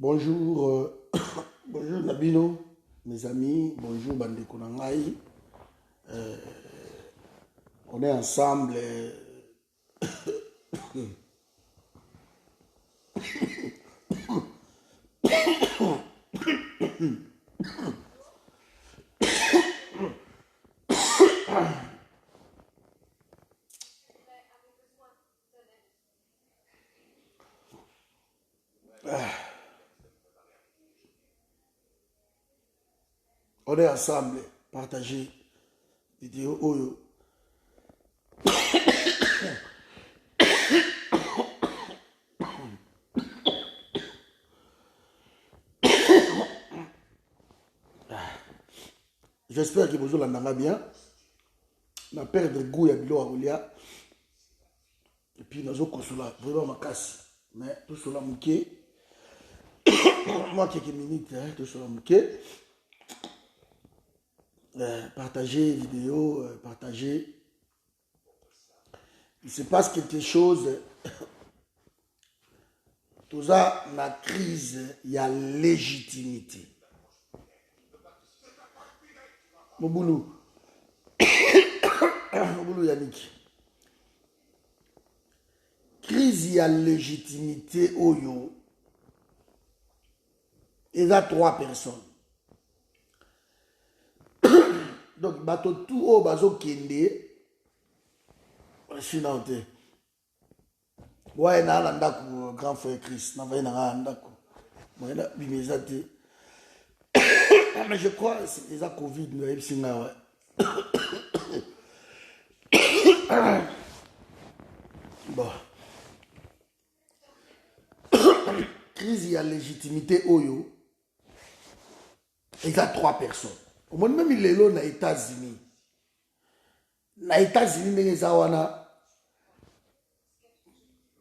Bonjour, bonjour Nabino, mes amis, bonjour Bandeko Nangai. On est ensemble. On est ensemble, partager vidéo Oyo. J'espère que vous allez bien. Na perdre goût ya bilo akolia. Et puis nazo konsola vraiment ma casse. Mais tout cela mouké. Moi quelques minutes tout cela mouké. Partager vidéo, partager. Il se passe quelque chose. Tout ça, la crise, il y a légitimité. Moboulou. Moboulou Yannick. Crise, il y a légitimité. Oyo. Il y a 3 personnes. Donc, bateau tout au bazo kende. Je suis là. Ouais, na l'andaku, grand frère Chris. Na va na l'andaku. Moi, là, bimezate. Mais je crois que c'est déjà Covid. Bon. Crise, il y a légitimité. Oyo. Il y a 3 personnes. Au moins, même il est là aux États-Unis. Aux États-Unis, il y a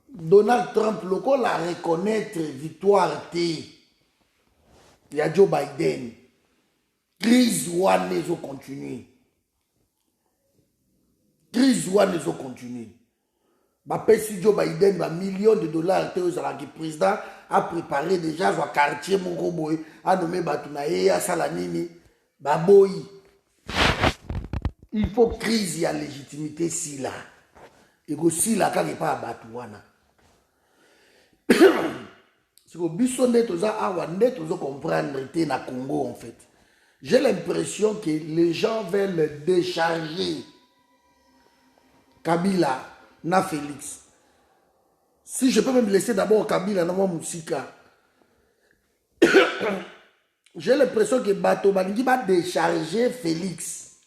Donald Trump, le col a reconnaître victoire T. Il y a Joe Biden. Crise one les ont continué. Crise one les ont continué. Si Joe Biden a millions de dollars, le président a préparé déjà un quartier Mokoboy, a nommé Batunaye, a Salanini, Baboy. Il faut crise, il y a légitimité si là. Et que si là, quand il n'y a pas à Batouana. C'est que Bissonnet, tout ça, comprendre na Congo en fait. J'ai l'impression que les gens veulent décharger Kabila na Félix. Si je peux même laisser d'abord Kabila na Moussika. J'ai l'impression que Bato Balingi va décharger Félix.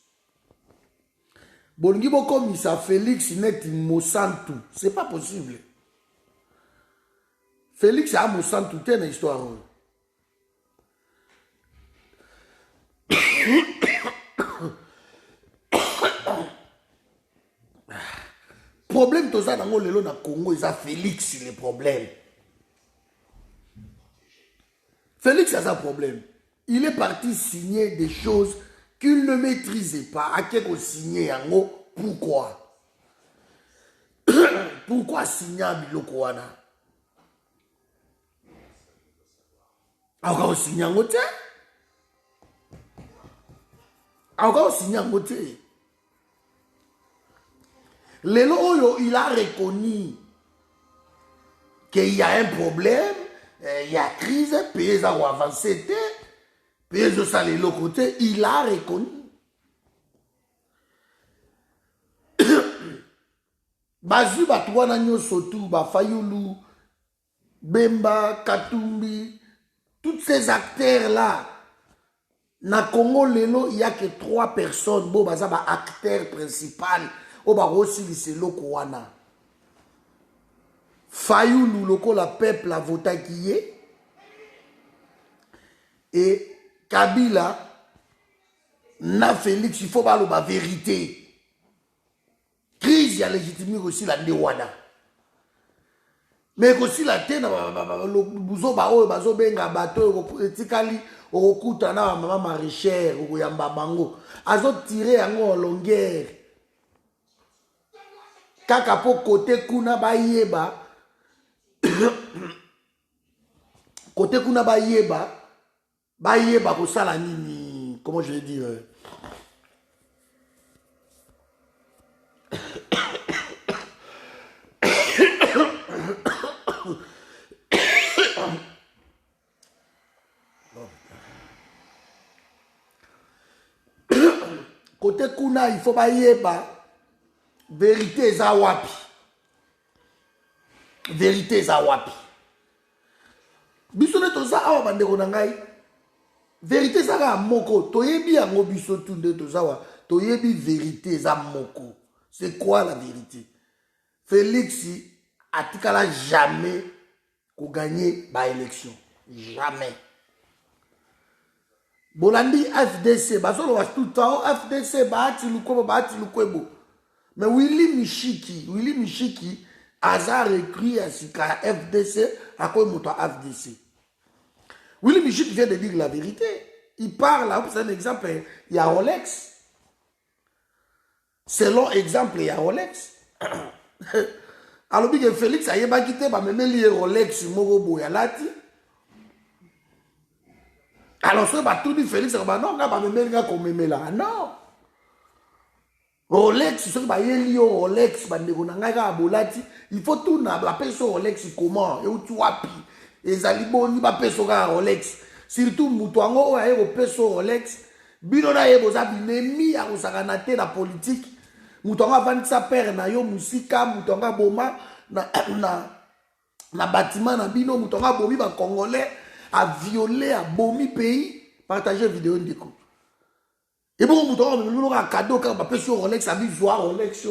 Bolingi comme ça Félix net Monsanto. C'est pas possible. Félix a Monsanto toute une histoire. Problème tout ça dans le Congo, il a Félix le problème. Félix a un problème. Il est parti signer des choses qu'il ne maîtrisait pas. À qui qu'on signer en haut? Pourquoi? Pourquoi signer à Bilokouana? Encore signer en côté? Encore signer en côté? Lelo, il a reconnu qu'il y a un problème, il y a crise, pays ont avancé, pays ont salé le côté, il a reconnu. Bazu Batouana Nyosotu, Bafayulu, Bemba, Katumbi, tous ces acteurs-là, na Congo Lelo, il n'y a que 3 personnes, bon, baza ba acteur principal. Oba aussi c'est Lokouana. Fayoulou, loko la peuple a voté qui est. Et Kabila, na Félix, il faut parler la vérité. Crise, il y a légitimité aussi la Ndewada. Mais aussi la tête, le bouzo bao, bazo benga bateau, etikali, okuta na maman maraîchère, okuyamba bango. Azo tiré en longueur. Kaka po côté kuna ba yeba Côté kuna bayeba kosala nini, comment je vais dire, côté kuna il faut bayeba vérité eza wapi, vérité eza wapi. Biso ne toza awa bandeko na ngai, vérité ezaka moko, toyebi yango biso tu nde tozawa, toyebi vérité eza moko. C'est quoi la vérité? Félix atikala jamais ko gagner ba élection, jamais. Bolandi FDC, bazolo was tout le temps FDC baati lukwebo. Mais Willy Michiki aza recruté à Sika FDC à quoi moto FDC. Willy Michiki vient de dire la vérité. Il parle là, c'est un exemple, il y a Rolex. Selon exemple, il y a Rolex. Alors que Félix a yeba quitté ba même lié Rolex moko boya lati. Alors ça va tout dit Félix ba non nga ba même nga ko même là. Non. Rolex ce ba lié Rolex ba ndeko na nga ka bolati, il faut tout na la personne Rolex comment et où tu wapi. Ezali boni ba personne ka Rolex. Surtout mutu ango o aye ko personne Rolex. Bino na yebo za binemi ya kusakana te na politique. Moutonga vandisa père na yo musika, moutonga boma na bâtiment na bino, moutonga bomi ba congolais a violé a bomi pays, partager vidéo ndeko. Et bon moutonga moutonga ka cadeau ka ba pesi Rolex a bi joie Rolex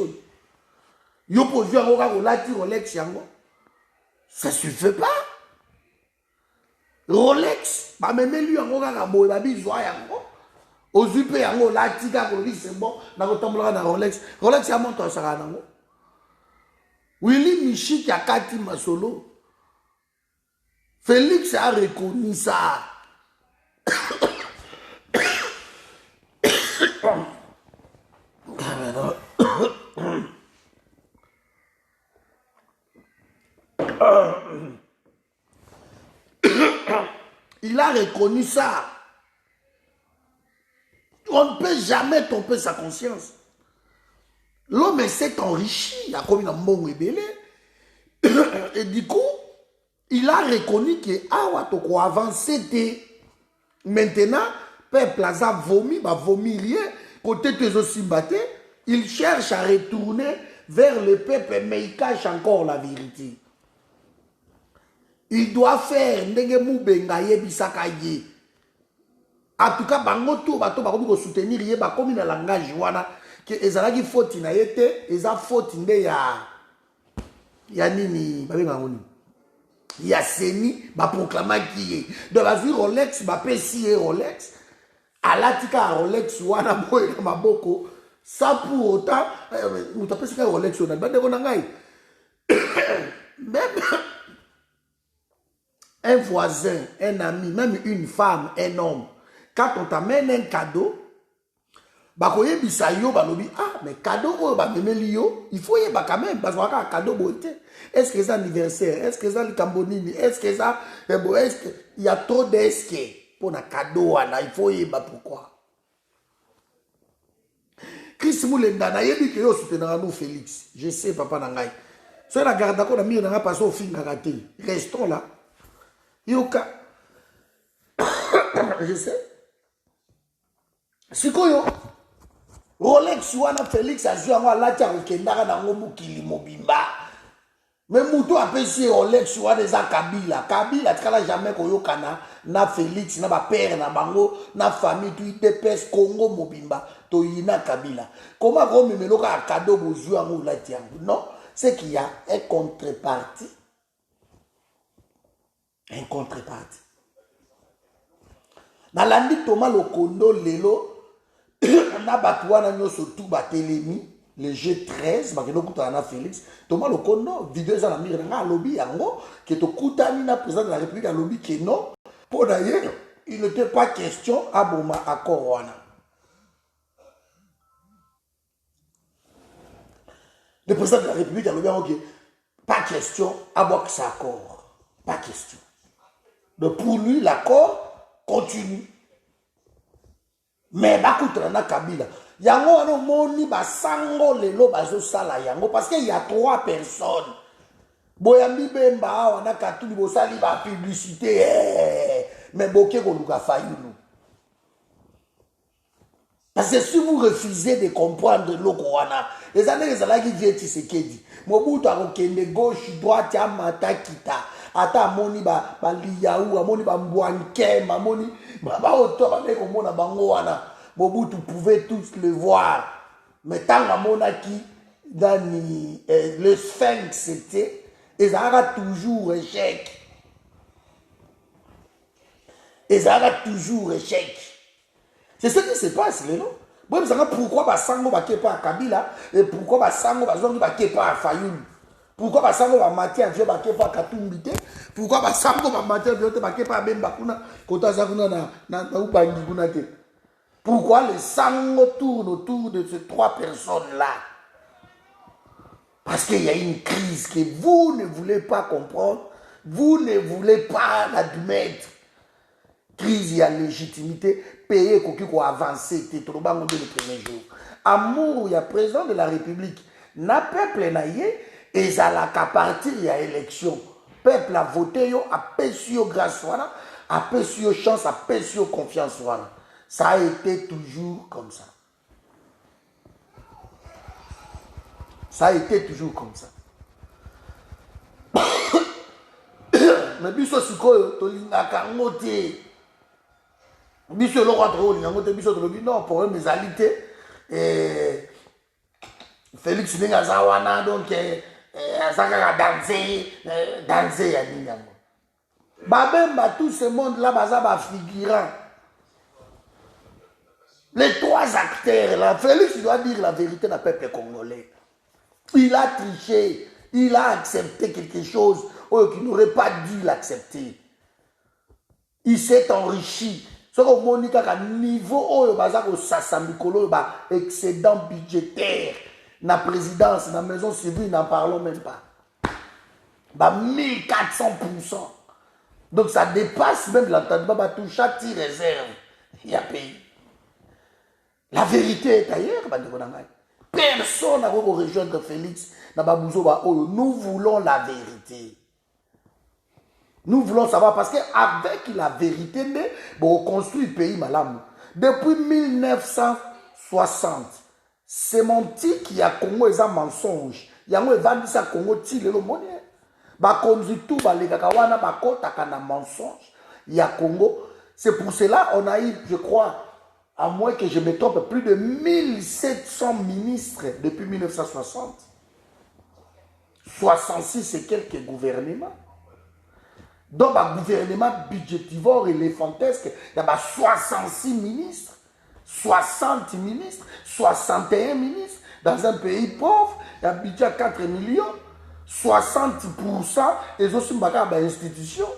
yo po joie ko ka Rolex Rolex yango. Ça suffit pas. Rolex ba meme lui yango ka boy ba bi joie yango. Ozupe yango la tika ko li c'est bon na ko tombola na Rolex ya monto saka nango. Willy Michiki a kati masolo. Félix a reconnu ça. Il a reconnu ça. On ne peut jamais tromper sa conscience. L'homme s'est enrichi, il a commis un bon rebelle. Et du coup, il a reconnu que Awatoko avant c'était. Maintenant, Père Plaza vomi, va vomir rien. Côté des Osimbaté, il cherche à retourner vers le peuple, mais il cache encore la vérité. Il doit faire Ndenge Benga Yebisaka Ye. En tout cas, bango tout bato bakomi ko soutenir ye ba komi na langage wana que ezalaki faute na yete, eza faute nde ya nini ba benga ngoni. Ya seni ba proclamaki ye. De la vie Rolex ba pesi Rolex. Alatika Rolex wana boy na maboko sans pour autant mutapesi ka Rolex wana ba ndeko na ngai. Même un voisin, un ami, même une femme, un homme. Quand on t'amène un cadeau, bakoye bisayo balobi ah mais cadeau oh ba memeli yo, il faut y ba quand même parce que cadeau beauté. Est-ce que c'est anniversaire? Est-ce que c'est le Cambonini? Est-ce que ça est-ce que il y a trop d'esque pour un cadeau là, il faut y ba pourquoi? Chris Moulenda na yebi que yo soutenir nous Félix. Je sais papa na ngai. So la garde ko na mi na passer au fin ngate. Restons là. Yoka. Je sais. Sikoyo Rolex wana Félix azwi yango alati akokendaka nango mokili mobimba. Mais mutu apesi Rolex wana eza Kabila tikala jamais koyokana na Félix na ba père na bango na famille tu IDPS Congo mobimba toyina Kabila. Comment komemeloka a cadeau bozwi yango olati yango? Non, c'est qu'il y a un contrepartie. Un contrepartie. Nalandi Thomas Lokondo lelo na batouana nyo surtout batelemi le G13 bakelo kutana na Félix Thomas Lokondo vidéo za na mire nga lobby yango que to kutani na président de la République lobby que non pour d'ailleurs il n'était pas question à boma accord wana. Le président de la République lobby OK pas question à boire ça accord pas question. Donc pour lui, l'accord continue. Mais Bakutrana Kabila. Yango ano moni basango lelo bazo sala yango parce qu'il y a 3 personnes. Boyambi Bemba wana katuli bosali ba publicité mais boké ko luka fayulu. Parce que si vous refusez de comprendre l'Okwana, les années les alaki vieti sekedi. Mobutu akokende gauche droite ya mata kita. Ata moni ba liyaou, moni ba mbwanke, moni ba oto ba meko mona bango wana. Mobutu pouvait tous le voir. Mais tant que monaki dans le sphinx c'était, ils aura toujours échec. Ils aura toujours échec. C'est ce qui se passe, non? Bon, pourquoi Basango va pas à Kabila et pourquoi Basango va pas à Fayoul? Pourquoi Basango va mater à Dieu va pas à Katumbité? Pourquoi Basango va mater à Dieu va pas à Bembakuna? Kota Zakuna na Ubangi Kunate. Pourquoi les sangs tournent autour de ces 3 personnes-là? Parce qu'il y a une crise que vous ne voulez pas comprendre, vous ne voulez pas l'admettre. Crise, il y a légitimité, payer pour avancer, c'est trop bon le premier jour. Amour, il y a président de la République, n'a peuple naïe, et ça l'a qu'à partir, il y a élection. Peuple a voté, a péché grâce, a péché chance, a péché confiance. Ça a été toujours comme ça. Ça a été toujours comme ça. Mais biso sikoyo tolingaka ngote. Biso lo rentre au ngote biso tolobi non problème ezalité et Félix Ninga zawana donc azaka danser ya ninyango. Babemba tout ce monde là baza ba figurant. Les 3 acteurs là, Félix doit dire la vérité au peuple congolais. Il a triché, il a accepté quelque chose qu'il n'aurait pas dû l'accepter. Il s'est enrichi. Ce qu'on m'a dit qu'à niveau excédent budgétaire, la présidence, la maison civile, n'en parlons même pas. 1400%. Donc ça dépasse même l'entendement, tout chaque réserve. Il y a pays. La vérité est ailleurs. Personne n'a voulu rejoindre Félix. Nous voulons la vérité. Nous voulons savoir parce qu'avec la vérité, on construit le pays malam. Depuis 1960, c'est mon petit qui a Congo et un mensonge. Il y a un vendu ça Congo le monnaie. Ba conduit tout les kakawana ba kota kana mensonge. Il y a Congo. C'est pour cela on a eu, je crois, à moins que je me trompe, plus de 1700 ministres depuis 1960. 66 et quelques gouvernements. Donc, un gouvernement budgétivore et éléphantesque, il y a 66 ministres, 60 ministres, 61 ministres. Dans un pays pauvre, il y a un budget à 4 millions, 60% et aussi une institution.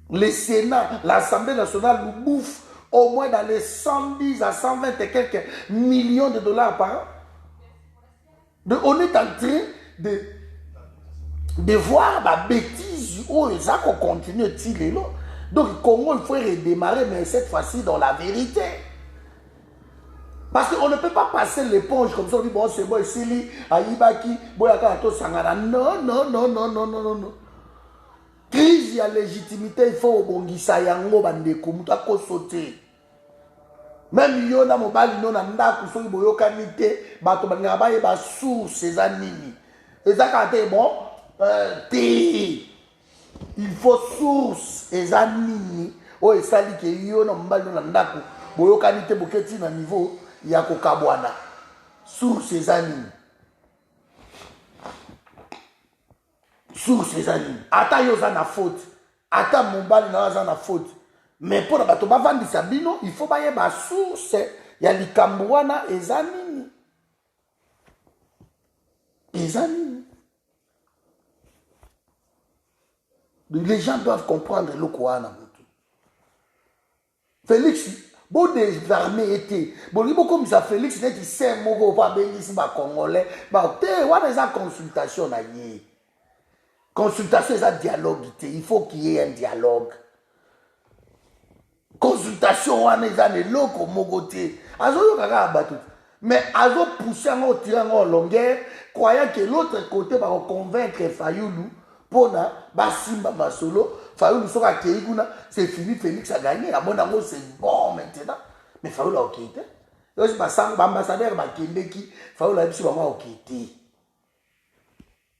Le Sénat, l'Assemblée nationale nous bouffe au moins dans les 110 à 120 et quelques millions de dollars par an. Donc, on est en train de voir la bêtise où ils ont continué de tirer. Donc, le Congo, il faut redémarrer, mais cette fois-ci dans la vérité. Parce qu'on ne peut pas passer l'éponge comme ça, on dit, bon, c'est bon, ici, Aïbaki, Boyakato Sangara. Non, non, non, non, non, non, non, non. Crise, il y a légitimité, il faut obongisa yango bandeko, mutako sauter. Même yo na mobali no na ndaku so boyo kanite, bato banga baye ba source ezanini. Ezakate bon, il faut source ezanini. O esali ke yo na mobali no na ndaku, boyo kanite boketi na niveau ya kokabwana. Source ezanini. Source ezanini. Ata yo za na faute. Ata mobali na za na faute. Mais pour la batoba vandi sabino, il faut bailler ba source. Il y a l'ikambouana et zanini. Et zanini. Les gens doivent comprendre le Kouana. Félix, bon des armées étaient. Bon, il comme ça, Félix, n'est-il sait, mon pas béni, si ma congolais. Bah, t'es, on a des consultations, là, Consultation, c'est un dialogue. Il faut qu'il y ait un dialogue. Consultation, on a des locaux, mon côté. Mais Azo poussé en tirant en longueur, croyant que l'autre côté va convaincre Fayoulou pour Simba Masolo. Fayoulou sera Keiguna, c'est fini, Félix a gagné. À mon amour, c'est bon maintenant. Mais Fayoulou a quitté. Donc, l'ambassadeur m'a quitté. Fayoulou a dit que quitté.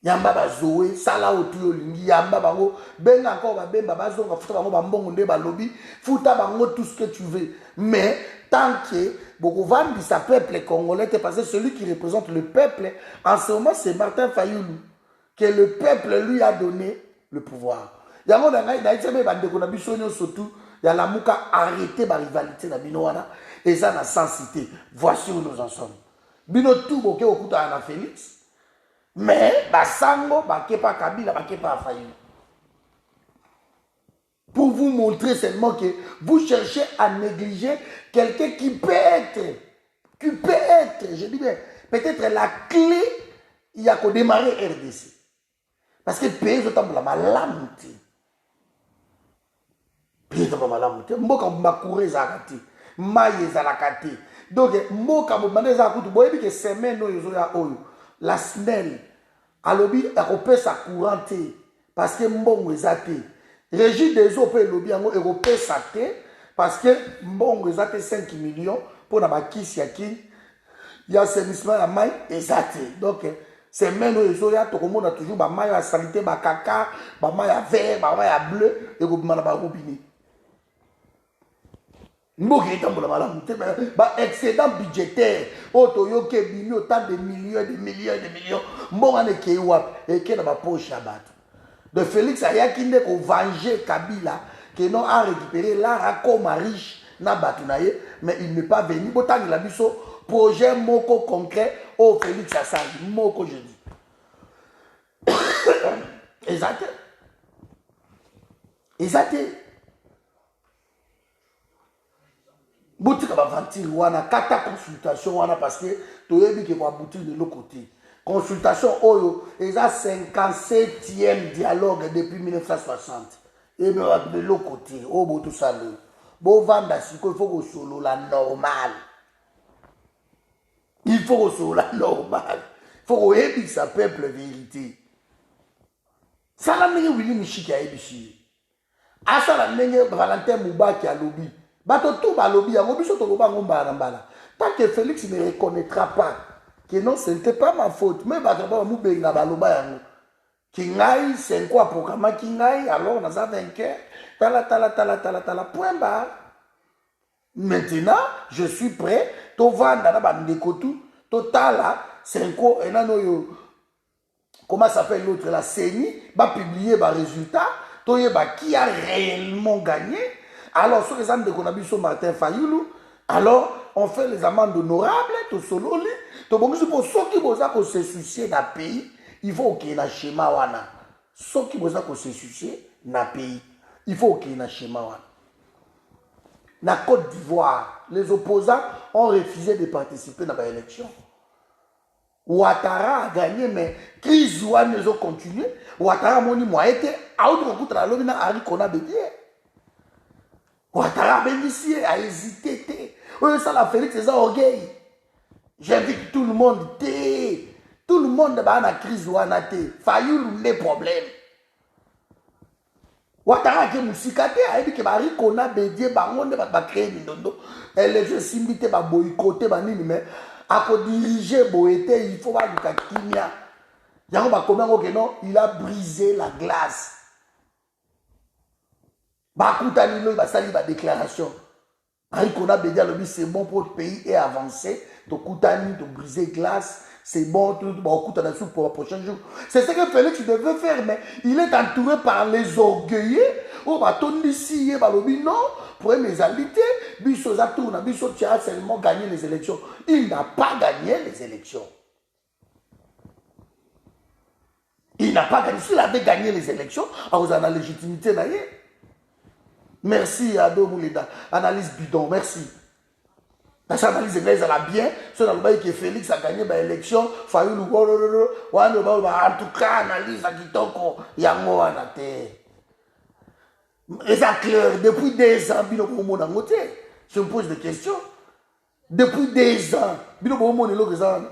Yamba bazoé, sala otuyo lingi, yamba bango, ben encore ba ben baba zonga, futa bango bambongo nde balobi, futa bango tout ce que tu veux. Mais tant que Bogovan dit sa peuple congolais, parce que celui qui représente le peuple, en ce moment c'est Martin Fayoulou, que le peuple lui a donné le pouvoir. Yango dangai daïteme bandeko na biso surtout, ya la muka arrêter ba rivalité na binoana, et ça na sensité. Voici où nous en sommes. Bino tout boké okuta na Félix. Mais, Basango, Bakepa Kabila, Bakepa Fayoulou. Pour vous montrer seulement que vous cherchez à négliger quelqu'un qui peut être, je dis bien, peut-être la clé, il y a qu'au démarrer RDC. Parce que pays sont la malamute. Pays sont la malamute. Mboka mbakure zakati, maye zalakati. Donc, mboka mbane zakutu, boyebi que semaine no yozo ya oyo. La SNEL, alobi akope sa courante parce que mbongo ezate. Régie des eaux pe lobi yango akope sa te parce que mbongo ezate 5 millions pour na bakisi ya ki ya assainissement ya mai ezate. Donc c'est même ezo ya tokomona toujours ba mai ya sanité ba kaka, ba mai ya vert, ba mai ya bleu et ko bimana ba robinet. Mboka etambola malamu te ba excédent budgétaire otoyoke bimi autant de millions mboka ne ke wapi eke na ba poche ya bato de Félix ayaki nde ko venger Kabila que non a récupéré la comme riche na bato na ye mais il n'est pas venu botangela biso projet moko concret au Félix asali moko je dis exact boutique va ventir wana kata consultation wana parce que toyebi ke va boutique de l'autre côté consultation oyo eza 57e dialogue depuis 1960 et de l'autre côté o boto salo bo vanda siko il faut que solo la normal il faut que solo la normal il faut que sa peuple vérité ça la ndenge Willy Mushiki ayebishi asa la ndenge Valentin Mubaki a lobby. Bato tout balobi yango biso to loba ngombala mbala. Tant que Félix ne reconnaîtra pas que non ce n'était pas ma faute mais bato ba mu benga baloba yango. Kingai c'est quoi programme kingai alors on a vainqueur tala point barre. Maintenant, je suis prêt to vanda na bandeko tout totala c'est quoi enano yo comment s'appelle l'autre la CENI va publier ba résultat to yeba qui a réellement gagné. Alors, sur les âmes de Konabiso Martin Fayoulou, alors on fait les amendes honorables, tout sololi, tout bon, pour ceux qui vont se soucier d'un pays, il faut qu'il y ait un schéma wana. Ceux qui vont se soucier d'un pays, il faut qu'il y ait un schéma wana. La Côte d'Ivoire, les opposants ont refusé de participer dans l'élection. Ouattara a gagné, mais crise ouane les ont continué. Ouattara moni moi été à autre coup de la lobby na Ari Kona Bédier. Ouattara bénéficié a hésité. Ça l'a Félix, c'est un orgueil. J'invite tout le monde. Tout le monde dans la crise ou en Fayoulou les problèmes. Ouattara qui moussicate a dit que Marie Kona Bédier bangonde va créer une dondo. Elle je s'invite à boycotter banini mais à diriger boété il faut pas du kakimia. Yango ba comment que non, il a brisé la glace. Bakutani lo basali ba déclaration. Arikona Bedia lobi c'est bon pour le pays et avancer. To kutani to briser glace, c'est bon tout bakutana sous pour le prochain jour. C'est ce que Félix devait faire mais il est entouré par les orgueilleux. Oh batondi ici ba lobi non, pour mes invités, biso za tourna, biso tia seulement gagné les élections. Il n'a pas gagné les élections. Il n'a pas gagné. S'il avait gagné les élections, vous avez la légitimité d'ailleurs. Merci Ado Mouleda. Analyse bidon, merci. Parce que l'analyse est là bien, sur le que Félix a gagné l'élection, Fayoulou, en tout cas, analyse à Kitoko, Yango Anate. Et ça clair, depuis 2 ans, Bino Bomo Nangote, je me pose des questions. Depuis 2 ans, Bino Bomo Nangote.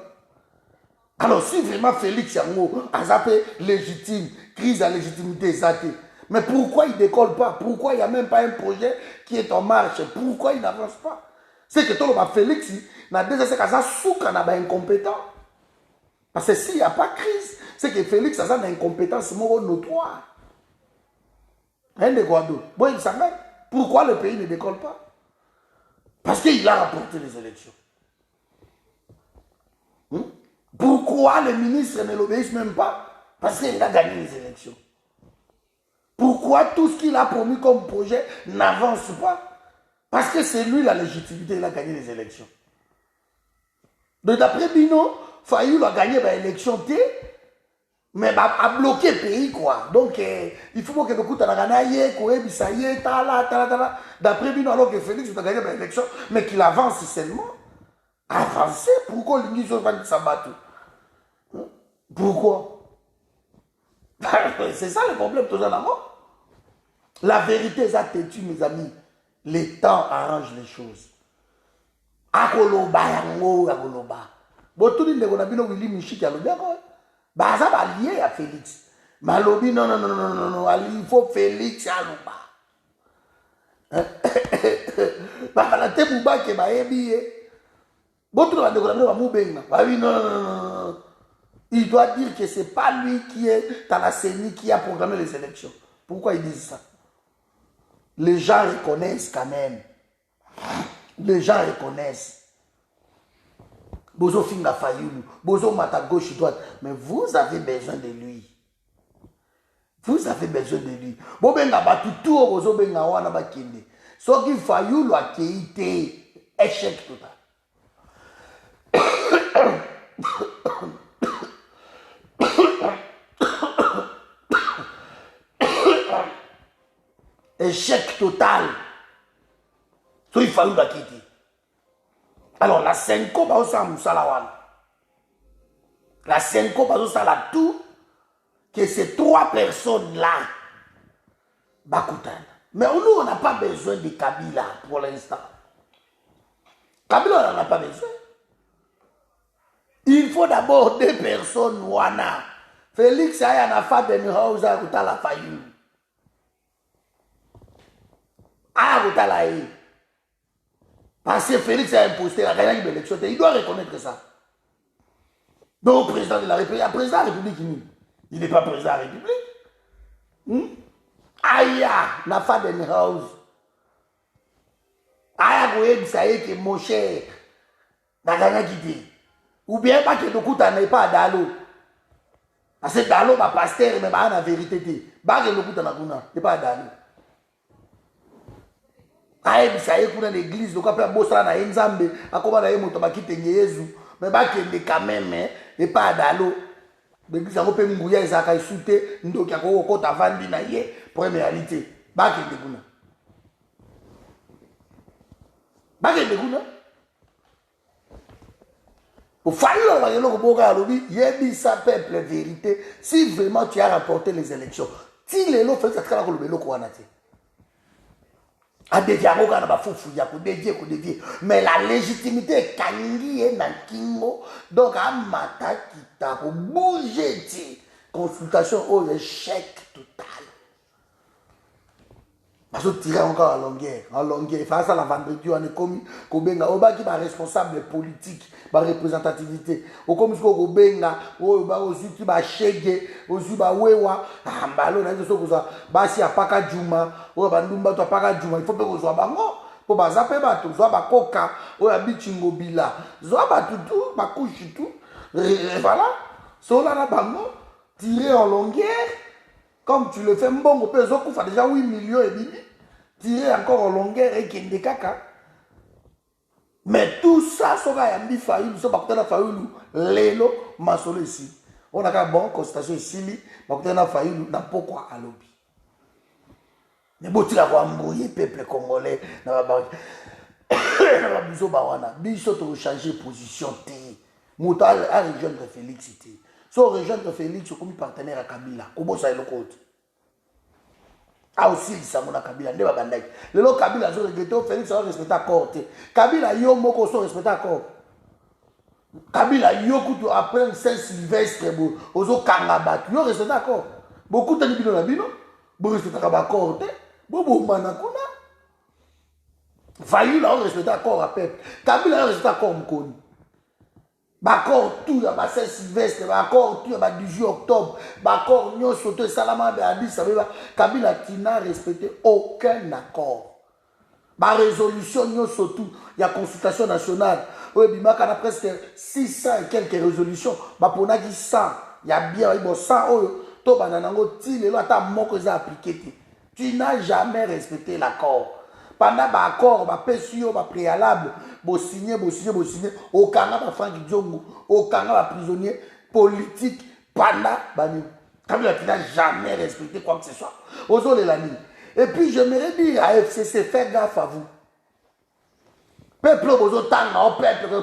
Alors, si vraiment Félix Yango a zappé légitime, crise à légitimité, zappé, mais pourquoi il ne décolle pas? Pourquoi il n'y a même pas un projet qui est en marche? Pourquoi il n'avance pas? C'est que tout le monde Félix, n'a déjà c'est qu'à ça souka n'a pas incompétent. Parce que s'il n'y a pas crise, c'est que Félix a ça une incompétence notoire. Rien de quoi d'autre. Bon, il s'arrête. Pourquoi le pays ne décolle pas? Parce qu'il a remporté les élections. Pourquoi le ministre ne l'obéisse même pas? Parce qu'il a gagné les élections. Pourquoi tout ce qu'il a promis comme projet n'avance pas? Parce que c'est lui la légitimité, il a gagné les élections. Donc d'après Bino, Fayoulou a gagné l'élection, mais a bloqué le pays, quoi. Donc il faut que beaucoup de d'après Bino, alors que Félix a gagné l'élection, mais qu'il avance seulement. Avancer? Pourquoi l'Union va s'abattre? Pourquoi? C'est ça le problème, tout ça d'abord. La vérité, ça têtu, mes amis. Le temps arrange les choses. Akoloba yango akoloba. Botuni ndeko na bino Willy Michiki alobi ako. Ba ça va lié à Félix. Malobi non, il faut Félix aloba. Ba la te buba ke ba ebi. Botuni ndeko na bino ba mubenga. Ba oui non. Il doit dire que c'est pas lui qui est dans la CENI qui a programmé les élections. Pourquoi ils disent ça? Les gens reconnaissent quand même. Les gens reconnaissent. Bozo Finga Fayoulou, Bozo Mata gauche droite. Mais vous avez besoin de lui. Vous avez besoin de lui. Bobenga Batutu, Bozo Benga Wana Bakinde. Ce qui Fayoulou a été échec total. Échec total. So il fallait la quitter. Alors la 5 ans, bah ça Moussalawan. La 5 ans, bah ça la tout que ces 3 personnes là, Bakoutan. Mais nous on n'a pas besoin de Kabila pour l'instant. Kabila on n'en a pas besoin. Il faut d'abord 2 personnes wana. Félix Ayana Fabenhauser à la Fayoulou. Parce que Félix a imposé la gagné l'élection, il doit reconnaître ça. Donc, président de la République, président de la République, il n'est pas président de la République. Aya, n'a pas de house. Aya, vous savez que mon cher, n'a gagné quitté. Ou bien, pas que le coup, n'est pas à Dalo. Parce que Dalo, ma pasteur, mais pas la vérité. Pas que le coup, n'est pas à Dalo. Ça y est, pour l'église, donc après, Bossa na Nzambe, à comment la moto ba kite Yezu, mais ba kende quand même, et pas d'alo. L'église a repé Mouya, ils a qu'à souter, nous qui a encore vandi na yé, pour une réalité. Ba kende kuna. Ba kende kuna. Au fallo, va y aller au Boga Alobi, yébi sa peuple vérité, si vraiment tu as remporté les élections, si les lots fait ça, tu as le ko anate. Mais la légitimité est kangi et nankingo. Donc, à matakita, pour bouger, consultation au échec total. Parce que tirer encore en longueur. Face à la vendredi, on est commis, Kobenga, Oba qui est responsable politique, par représentativité. Au comme ce Kobenga, Oba aussi qui va chéguer, aussi va wewa, Ambalo, n'a pas ça, Basi a Paka Juma, Oba Ndumba, tu as Paka Juma, il faut que vous soyez bango, pour bazape bato, Zoba Koka, Oba Bichingo Bila, Zoba tout, Bakouchi tout, voilà, Sola na bango, tirer en longueur. Comme tu le fais, bon, on peut faire déjà 8 millions et demi, tirer encore en longueur et qu'il y ait caca. Mais tout ça, ça va y Fayoulou, ça va être Fayoulou, Lélo, Masolo ici. On a une bonne constatation ici, on a Fayoulou, n'a pas quoi à l'objet. Mais bon, tu vas embrouiller le peuple congolais. biso bawana biso to changer position te moto a rejoindre Félix te so rejoindre Félix comme partenaire à Kabila kobosa eloko te a aussi lisango na Kabila nde babandaki lelo Kabila zo regretter Félix a respecter accord te Kabila yo moko so respecter accord Kabila yo kutu après Saint-Sylvestre ozo kanga batu yo respecter accord beaucoup tani bino na bino bo respecter ka accord te bo mana kuna Fayulu a respecté l'accord à peuple. Kabila a respecté l'accord Mkoni. L'accord tout, il Saint-Sylvestre, l'accord tout, il 18 octobre, l'accord Nyon Soto, Salama, Addis Abeba. Kabila n'a respecté aucun accord. La résolution Nyon Soto, il y a consultation nationale. Oui, il y a presque 600 et quelques résolutions. Il y a 100. Il y a bien 100. Tu n'as jamais respecté l'accord. Pendant l'accord, le préalable, signé, au Kanga, Franck Diongo, au Kanga, prisonnier politique, pendant, Kabila qui n'a jamais respecté quoi que ce soit. Et puis, j'aimerais dire à FCC, faites gaffe à vous. Peuple,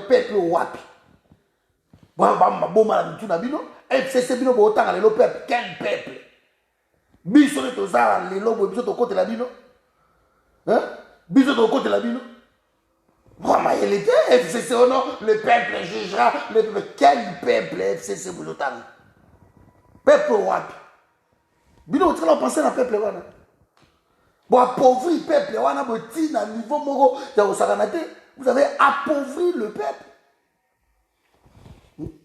peuple, wapi. FCC, le peuple, quel peuple? Biso de Tozara, les lobes, biso de côté la bino. Hein? Biso de côté la bino. Vraiment, il était FCC ou non? Le peuple jugera. Le peuple. Quel peuple FCC vous l'entendez? Peuple wapi? Bino, vous allez penser à peuple wana. Bon, appauvri le peuple wana, petit, à niveau moro, vous avez appauvri le peuple.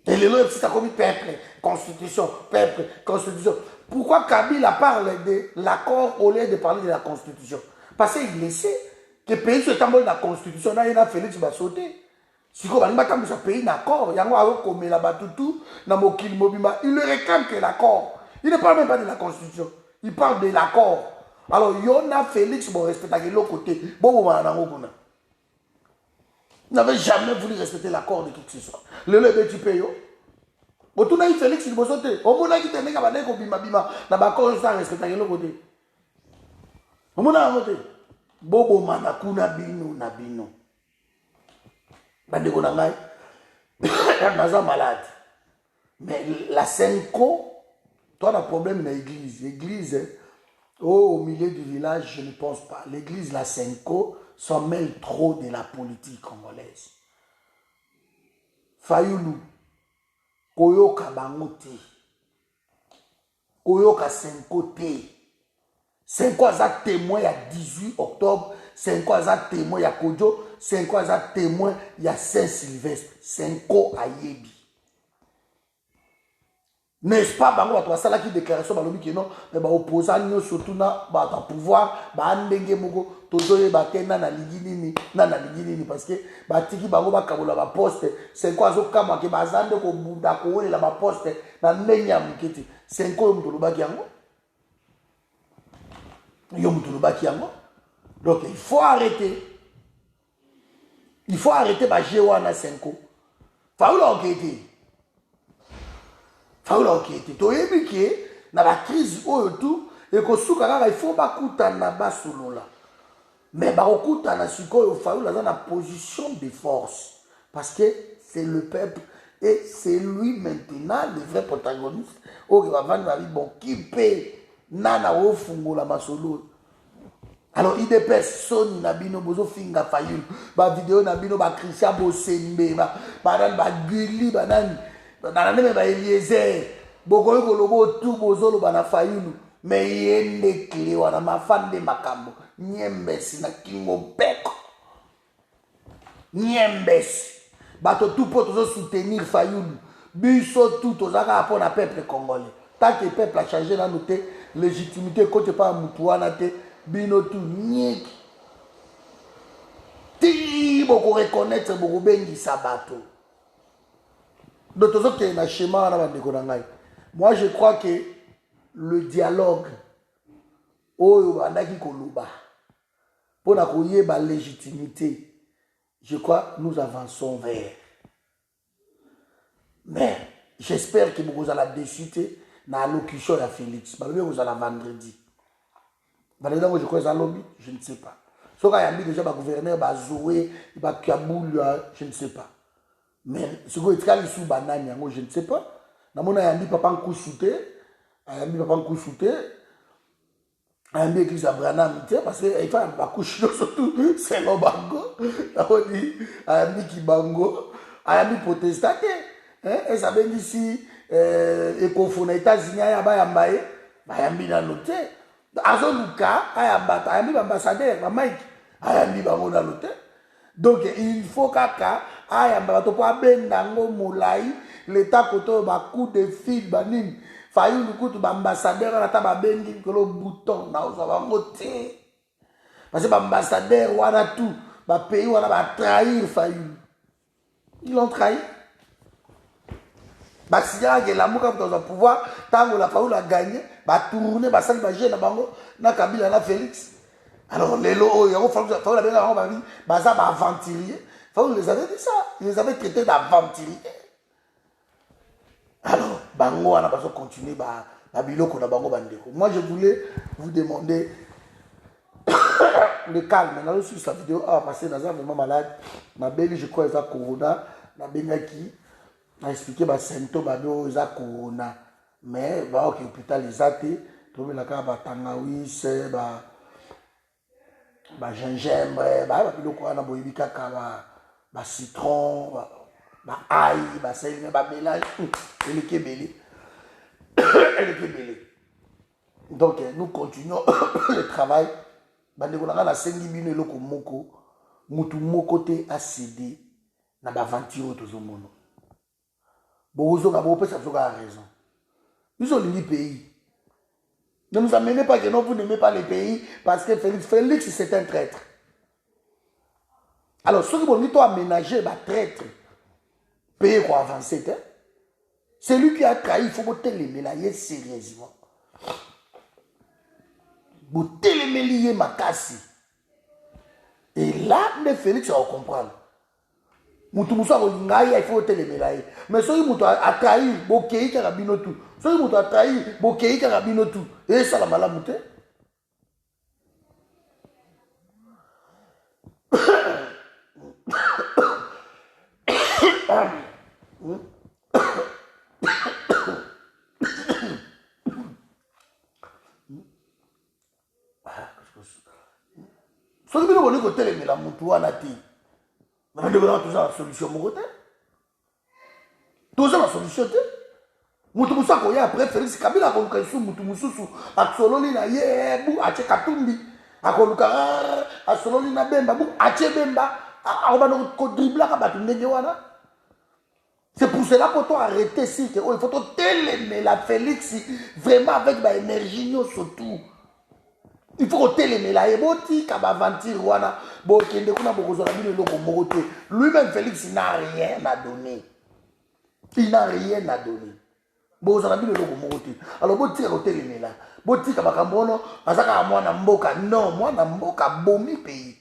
Et les lois, c'est comme peuple, constitution, peuple, constitution. Pourquoi Kabila parle de l'accord au lieu de parler de la constitution? Parce qu'il sait que le pays est en mode de la constitution, il a Félix va sauter. Si vous avez un pays d'accord, il y a un la batutu, il ne réclame que l'accord. Il ne parle même pas de la constitution, il parle de l'accord. Alors, il y a Félix qui respecte l'autre côté. Vous n'avez jamais voulu respecter l'accord de qui que ce soit. Le petit pays. Bon, tout le monde Félix, il va sauter. Au moment où il y a un bima bima, il y a un respecter l'autre côté. Au moment où il y a Bobo manakuna bino na bino. Bandeko na ngai. Naza malade. Mais la Senko, toi, le problème dans l'église. L'église, au milieu du village, je ne pense pas. L'église, la Senko, s'en mêle trop de la politique congolaise. Fayulu, Koyoka Bangote, Koyoka Senko te. Senko aza témoin il y a 18 octobre, Senko aza témoin il y a Kodjo, Senko aza témoin il y a Saint-Sylvestre, Senko ayebi. N'est-ce pas, bango bato basala ki déclaration balobi ke non, mais ba opposant nyo surtout na ba pouvoir, ba ndenge moko tozoye ba tena na ligini ni parce que ba tiki bango ba kabola ba poste, Senko azo kama ke bazande ko bunda ko la ba poste na ndenya muketi. Senko yo mutolo baki yango. Donc il faut arrêter. Il faut arrêter ma Jewana Senko. Faoula enquêter. Faoula enquêter. Tu as vu que dans la crise tout et que soukara il faut pas couper na basolo là. Mais ba okuta na siko faoula dans la position de force parce que c'est le peuple et c'est lui maintenant le vrai protagoniste. Oh va vendre bon qui paie nana o fungo la masolo. Alors IDPS Sony Nabino bozo finga Fayulu ba vidéo Nabino ba Christian Bosembe ba Guli banan ba Eliezer bokoyo kolobo tout bozolo bana Fayulu mais yende clé wana mafande makambo nyembesi na kingo beko nyembesi bato tout pour soutenir Fayulu biso tout ozaka pour na peuple congolais. Tant que le peuple a changé la noté, légitimité, quand tu pas Moutouana, bino tout niek. Ti beaucoup reconnaître beaucoup bengi sabato. D'autres autres qui ont un schéma là moi je crois que le dialogue oh andaki koloba pour la koyer ba légitimité, je crois nous avançons vers. Mais j'espère que vous allez décider na allocution à Félix. Vous allez vendredi. Je crois à lobby, je ne sais pas. Ce qu'il y a déjà le gouverneur, Zoé, Kaboul, je ne sais pas. Mais ce qui est sous banane, je ne sais pas. Dans mon ayambi papa en coup shooté, ayambi papa en coup shooté, ayambi église à Branham, parce qu'il faut un couche surtout, c'est le bango. On dit ayambi qui bango, ayambi protestant, et ça veut dire ici, et qu'on fait aux États-Unis, ayambi dans l'hôtel. Azo Luka, ayambi ambassadeur, Mike, ayambi bango dans l'hôtel. Donc il faut kaka ayamba to pa bendango molai l'état koto ba coup de fil banin fayu lukutu ba ambassadeur na ta ba bengi ko le bouton na oza ba ngote parce que ba ambassadeur wana tout ba pays wana ba trahir fayu ils l'ont trahi ba signa que la muka dans le pouvoir tango la fayu la gagner ba tourner ba sali ba jeune bango na Kabila na Félix. Alors, les lots, il faut la bien avant, ça va aventurier. Vous les avez dit ça. Ils les avaient traités d'aventurier. Alors, Bango, on a pas continuer, moi, je voulais vous demander le calme. Maintenant, sur sa vidéo, parce que Naza est vraiment malade. Ma belle, je crois, elle a corona. Ma belle, qui a expliqué les symptômes, elle a corona. Mais, ok, l'hôpital, ils ont été. Tout le monde a tangawi, c'est, gingembre, citron, ail, mélange, donc nous continuons le travail. Mutu moko te a cédé na baventure tozomono. Bozo ka bo pesa raison. Ils ont le pays. Ne nous amenez pas que non, vous n'aimez pas les pays parce que Félix c'est un traître. Alors, ceux qui vont aménager les traître, payer quoi avancer, c'est lui qui a trahi, il faut que vous les sérieusement. Vous les ma casse. Et là, Félix va comprendre. Mutu musa ko ngai il faut les mélayer. Mais ceux qui a trahi, bokei karabino tout. Ceux qui a trahi, bokei karabino tout. Et ça la malamute. Ceux qui ont côté les mélayer mutu wana ti. Mais on devrait toujours la solution mon côté. Toujours la solution. Mutu musa ko ya après Félix Kabila ko kaisu mutu mususu aksololi na ye bu ache katumbi akoluka asololi na bemba bu ache bemba akobana ko dribla ka batu ndenge wana. C'est pour cela qu'il faut arrêter si il faut télémer la Félix vraiment avec ma énergie surtout. Il faut télémer la eboti ka ba aventure wana bo kende kuna bokozo na bino loko mokote. Lui-même Félix n'a rien à donner. Il n'a rien à donner. Bon, ça a le logo moté. Alors, bon, tire au télé là. Bon, tire à Bakamono, à Zaka, moi, Namboka. Non, moi, Namboka, bomi pays.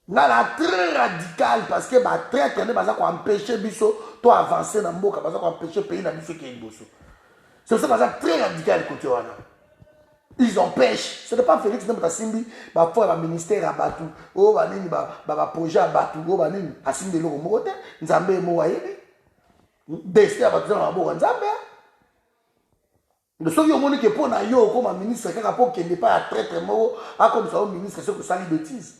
Là, la très radical parce que, bah, très, qui a empêcher Bisso, toi, avancer dans Mboka, parce qu'on empêcher pays dans Bisso qui est Bosso. C'est ça, ça très radical côté wana. Ils empêchent. Ce n'est pas Félix Ndomta Simbi, bah, faut un ministère à Batou, oh, bah, nini, bah, projet à Batou, oh, bah, nini, à Simbi, logo moté, Nzambe, Moayebi. Destin à partir de la bourre Nzambe. Le seul monde qui est pour Nayo comme ministre, qui n'est pas à traître mort, comme ça, au ministre, c'est que ça lui bêtise.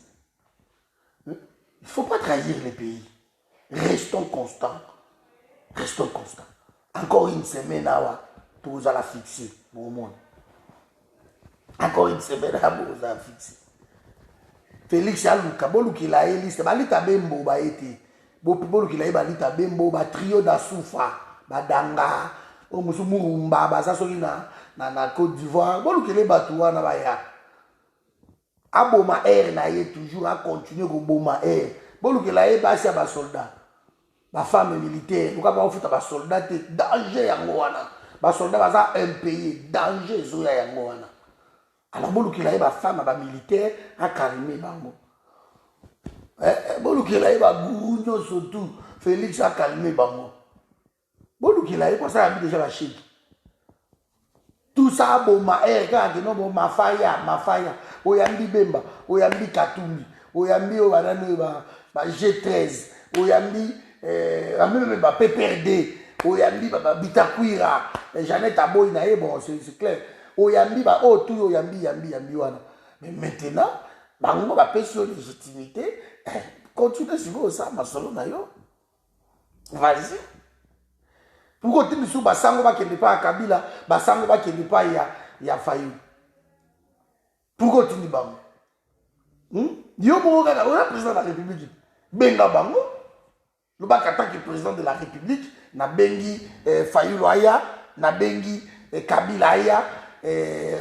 Il ne faut pas trahir les pays. Restons constants. Restons constants. Encore une semaine, tout à la fixer, mon monde. Encore une semaine, tout à la fixer. Félix Alouka, Bolou qui l'a élu, c'est Balita Bembo, bah, été. Bolou qui l'a élu, Balita Bembo, bah, trio d'Asoufa, bah, Danga, oh, Moussou Mourumba, bah, ça, na Côte d'Ivoire, Bolou qui l'a battu, na Baya. Aboma air, na yé toujours, à continuer, Boma air. Bolou qui l'a élu, bah, c'est un soldat. Ma femme militaire, pourquoi pas on fout un soldat, danger à Moana. Ma soldat va un pays, danger à Moana. Alors, bon, qu'il a ma femme, ma militaire, a calmé, bango. Bon, qu'il a ma gougno surtout, Félix a calmé, bango. Bon, qu'il a quoi ça a mis déjà la chic. tout ça boma quand non bon mafaya oyambi bemba oyambi katumbi oyambi obanani ba G13 oyambi même ba PPRD oyambi ba Bitakwira Jeannette Aboy na bon c'est clair oyambi ba tout oyambi wana mais maintenant bango ba pèse légitimité continue sur ça masolo na yo vas-y. Pourquoi tu me dis que Basango va kende pas à Kabila, Basango va kende pas ya Fayulu? Pourquoi tu me dis bango? Yo mo ga le président de la République. Benga bango. Le bak attaque le président de la République na bengi Fayulu aya, na bengi Kabila aya,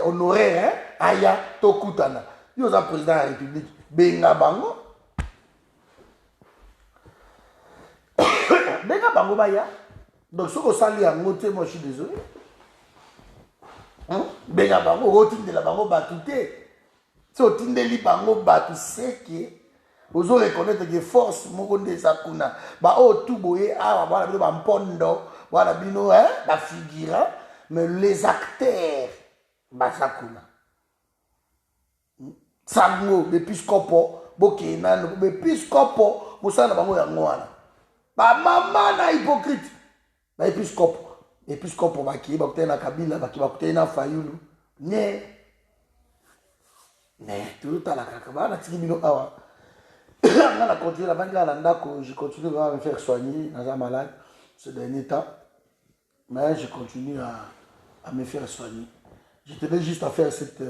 honoraire aya tokutana. Yo za président de la République. Benga bango. Benga bango baya. Donc, ce que ça lit à monter, moi je suis désolé. Benga bango, routine de la bango batouté. Si on tinde li bango batou, c'est que vous allez reconnaître que force, mon gonde sakuna. Bah, oh, tout boye, ah, voilà, bah, mpondo, voilà, bino, hein, la figure, mais les acteurs, bah, sakuna. Sango, l'épiscopo, bokenan, l'épiscopo, moussana bango yangwana. Bah, maman, na hypocrite. Episcope baki bakutana na Kabila baki bakutana na Fayulu ne tout à la kakabana tikimino awa on a continué la banque là ndako je continue à me faire soigner dans un malade ce dernier temps mais je continue à me faire soigner. Je tenais juste à faire cette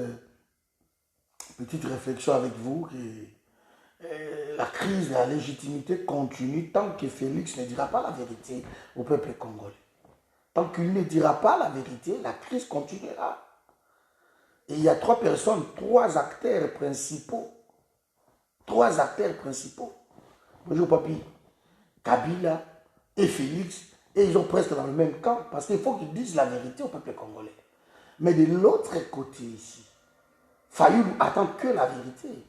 petite réflexion avec vous que la crise de la légitimité continue tant que Félix ne dira pas la vérité au peuple congolais. Tant qu'il ne dira pas la vérité, la crise continuera. Et il y a trois personnes, trois acteurs principaux. Trois acteurs principaux. Bonjour papi. Kabila et Félix, et ils sont presque dans le même camp, parce qu'il faut qu'ils disent la vérité au peuple congolais. Mais de l'autre côté ici, Fayulu attend que la vérité.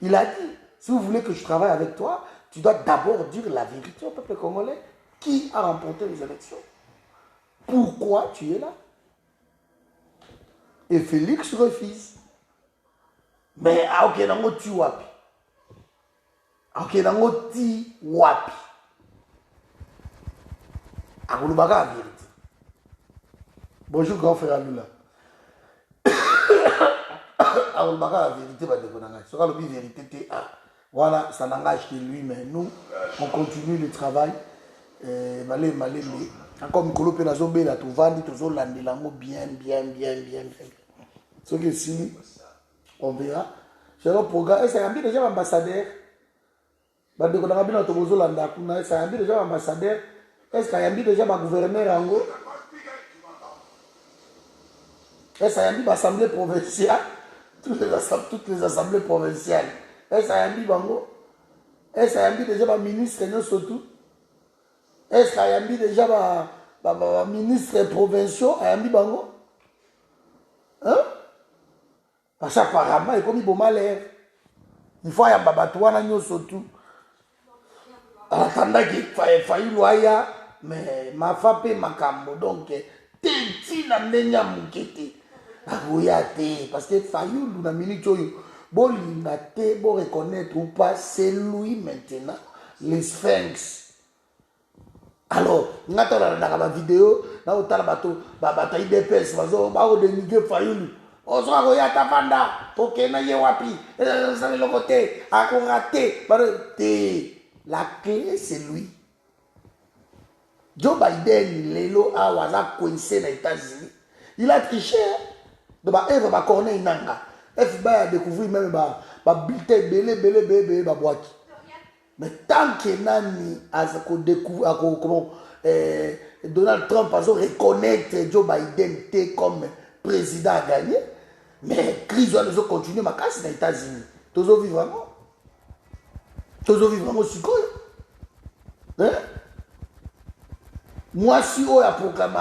Il a dit, si vous voulez que je travaille avec toi, tu dois d'abord dire la vérité au peuple congolais. Qui a remporté les élections? Pourquoi tu es là? Et Félix refuse. Mais ok, nango ti wapi? Ok, nango ti wapi? Akolubaka la vérité. Bonjour grand frère Alula. Akolubaka la vérité, bah déconner. Ce sera le vérité. Voilà, ça n'engage que lui, mais nous, on continue le travail. Malé. Comme Kolope na zombe la touvandi tozo landelango bien. Ce que si on verra. C'est le programme. Et ça y a déjà l'ambassadeur. Bande qu'on a bien notre bozo landa kuna. Ça y a déjà l'ambassadeur. Est-ce qu'il y a déjà le gouverneur Ango? Est-ce qu'il y a l'assemblée provinciale? Toutes les assemblées provinciales. Est-ce qu'il y a Bango? Est-ce qu'il y a déjà le ministre surtout? Est-ce qu'il y a déjà le ministre provincial à Yambi Bango? Hein? Parce qu'apparemment, il y a comme il l'air. Il faut y avoir un surtout. En attendant qu'il faille loyer, mais ma femme ma cambo. Donc, t'es na menya mukete. Parce que Fayulu na minute bon l'ingate, bon reconnaître ou pas, c'est lui maintenant, les sphinx. Alors, nous avons une vidéo, nous avons une IDPS, nous avons dénigré Fayulu. On se voit à Tafanda, ok, na yewapi, le côté, à raté. La clé, c'est lui. Joe Biden, Lelo, a coincé dans les États-Unis. Il a triché. De Eve, Corneille Nanga. FBI a découvert même bulletin belé, boîte. Mais tant que Nani a découvert comment Donald Trump a reconnaître Joe Biden comme président à gagner, mais crise doit nous continuer ma casse dans les États-Unis. Toujours vivre vraiment si quoi? Hein? Moi si on a proclamé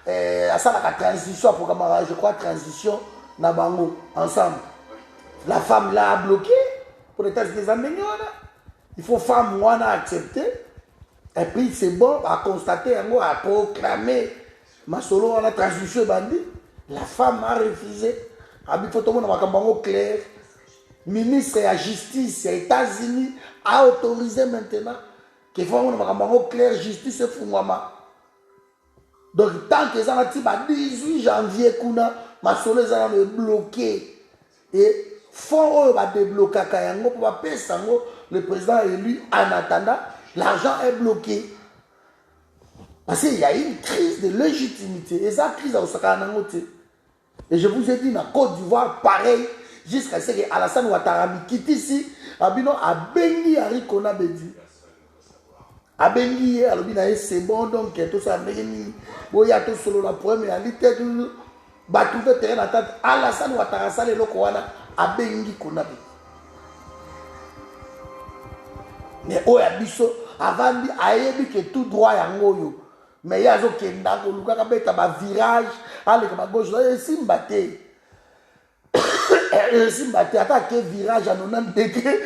à ça la transition, je crois transition na bango ensemble. La femme là a bloqué pour les tests des améliorés. Il faut femme moi a accepté. Et puis c'est bon à constater, à proclamer ma solo à la transition bandit. La femme a refusé. Il faut tout le monde clair. Ministre de la Justice des États-Unis a autorisé maintenant qu'il faut que clair justice et Fungwama. Donc, tant que ça a 18 janvier, ma soleil est bloqué. Et faut débloquer pour le président élu en attendant, l'argent est bloqué. Parce qu'il y a une crise de légitimité. Et ça, crise au Sakanamote. Et je vous ai dit, dans Côte d'Ivoire, pareil, jusqu'à ce que Alassane Ouattara quitte ici, Abino a bengi Ari Kona Bedi. A bengi, c'est bon, donc tout ça, il y a tout solo la première, il y a tout, batouvé terrain à tête, Alassane Ouattara, ça le Lokoana, a bengi Kona Bedi. Mais oh, Abisso, avant, il y a tout droit à Ngoyo. Mais il y a des gens qui ont un virage, à gauche, il y a un virage à 90 degrés,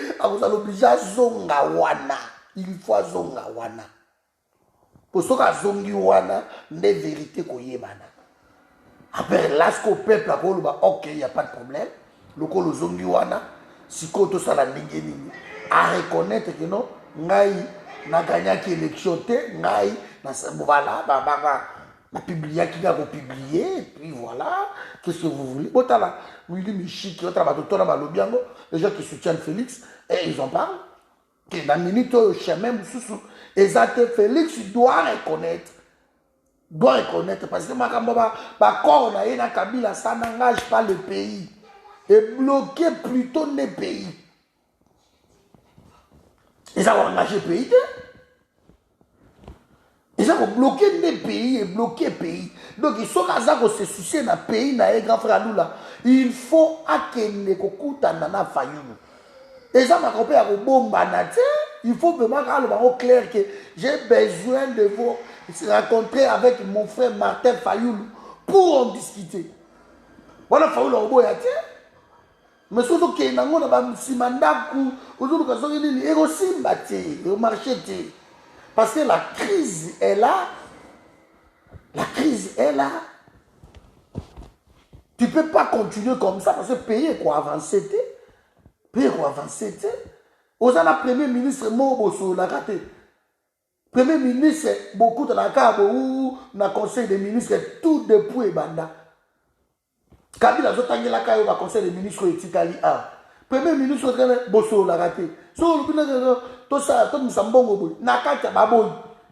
il faut zonga wana. Pour ce que zongi wana, les vérités qu'on y est. Après, là, ce qu'au peuple a dit, ok, il n'y a pas de problème. Le col zongi wana, si tout ça la ningeni, à reconnaître que non, ngai na gagné l'élection, ngai voilà, ma publié qui a republié, puis voilà, qu'est-ce que vous voulez? Botala, Willy Michi qui les gens qui soutiennent Félix, et ils en parlent. Que dans la minute au chemin, exact, Félix doit reconnaître. Parce que ma corps na Kabila, ça n'engage pas le pays. Et bloquer plutôt les pays. Et ça va engager le pays. Et ça va bloquer les pays et bloquer le pays. Donc, il faut que se soucier d'un pays, d'un grand frère là. Il faut que les Kokuta nana fayoum. Et ça m'a compris à Bombanate. Il faut vraiment que clair que j'ai besoin de vous rencontrer avec mon frère Martin Fayoul pour en discuter. Voilà, Fayoul a oboyate. Mais surtout que n'a pas simandaku, aujourd'hui que ça il est aussi batté, au marché. Parce que la crise est là. La crise est là. Tu ne peux pas continuer comme ça parce que payer quoi avancer. Payer quoi avancer. Aux la premier ministre Moboso l'a raté. Premier ministre, beaucoup de la carte ou dans le conseil des ministres, tout depuis Banda. Kabila Zotangi la carte au conseil des ministres Etikali A. Premier ministre Bosso l'a raté. So, tout ça, tout ça, bon, Nakata Baboy.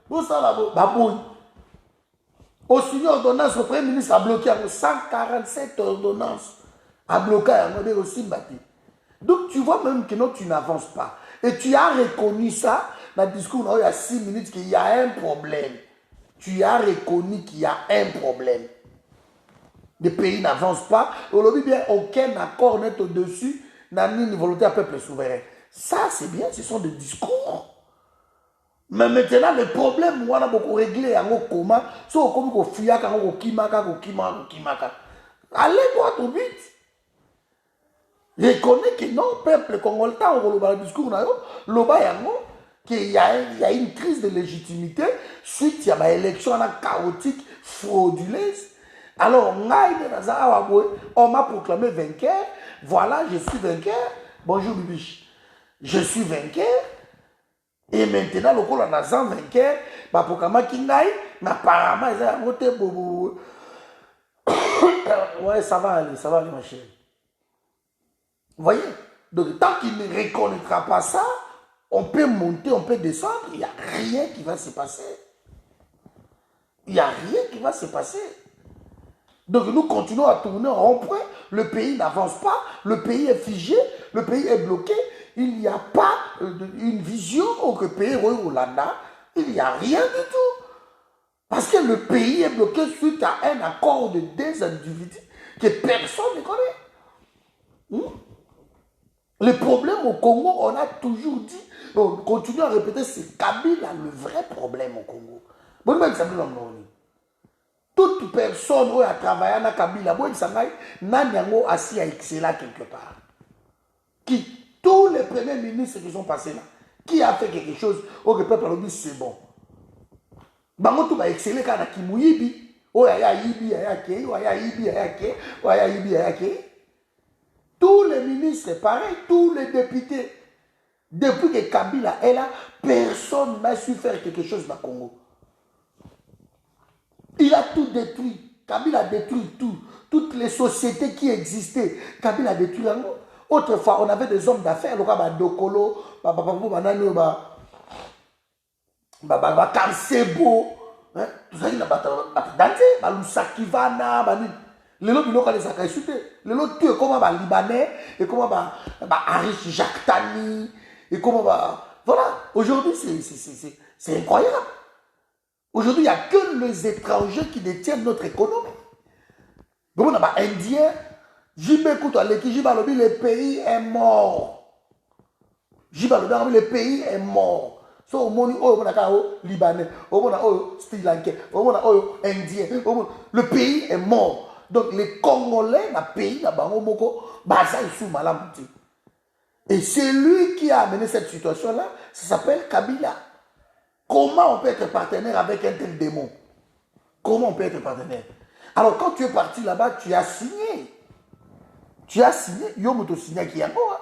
Tout ça, Baboy. Au signé ordonnance, le Premier ministre a bloqué 147 ordonnances. A bloqué, on est aussi battu. Donc tu vois même que non, tu n'avances pas. Et tu as reconnu ça dans le discours, il y a 6 minutes, qu'il y a un problème. Tu as reconnu qu'il y a un problème. Le pays n'avance pas. Aujourd'hui, bien, aucun accord n'est au-dessus n'a ni une volonté à peuple souverain. Ça, c'est bien, ce sont des discours. Mais maintenant, le problème, on a beaucoup réglé en comment, c'est comme on fiaka, on kimaka. Allez droit au but. Reconnais que non, peuple congolais, on va le discours, qu'il y a une crise de légitimité suite à l'élection chaotique, frauduleuse. Alors, on m'a proclamé vainqueur. Voilà, je suis vainqueur. Bonjour, Bibiche. Je suis vainqueur. Et maintenant, le col en a vainqueur. Pour Kingaï, apparemment, ils ont voté pour. Ouais, ça va aller, ma chérie. Vous voyez? Donc, tant qu'il ne reconnaîtra pas ça, on peut monter, on peut descendre, il n'y a rien qui va se passer. Il n'y a rien qui va se passer. Donc, nous continuons à tourner en rond-point, le pays n'avance pas, le pays est figé, le pays est bloqué, il n'y a pas une vision au pays est Hollanda, il n'y a rien du tout. Parce que le pays est bloqué suite à un accord de deux individus que personne ne connaît. Le problème au Congo, on a toujours dit, on continue à répéter, c'est Kabila le vrai problème au Congo. Bon, toute personne qui a travaillé dans Kabila, n'a assis à exceller quelque part. Qui, tous les premiers ministres qui sont passés là, qui a fait quelque chose, au peuple a dit c'est bon. Bango tout va exceller quand Kimouyibi, Oh, ya Ibi, ya Ke, oh, ya Ibi, ya Ke, oh, ya Ibi, ya Ke. Tous les ministres, pareil, tous les députés. Depuis que Kabila est là, personne n'a su faire quelque chose dans le Congo. Il a tout détruit. Kabila a détruit tout. Toutes les sociétés qui existaient, Kabila a détruit. Autrefois, on avait des hommes d'affaires, le cas Dokolo, Kansebo, tout ça, il a dansé, Lusakivana, les lots biloko les a insultés. Les lots tu es comme un Libanais, et comme un Arish Jacques Tani, et comme voilà. Aujourd'hui, c'est incroyable. Aujourd'hui, il n'y a que les étrangers qui détiennent notre économie. Donc, on a un Indien, le pays est mort. Le pays est mort. So, au monde, on a Libanais, on a Sri Lankais, on a Indien. Le pays est mort. Donc, les Congolais, le pays, et c'est lui qui a amené cette situation-là. Ça s'appelle Kabila. Comment on peut être partenaire avec un tel démon? Comment on peut être partenaire? Alors, quand tu es parti là-bas, tu as signé. Tu as signé. Yomoto signé qui est mort.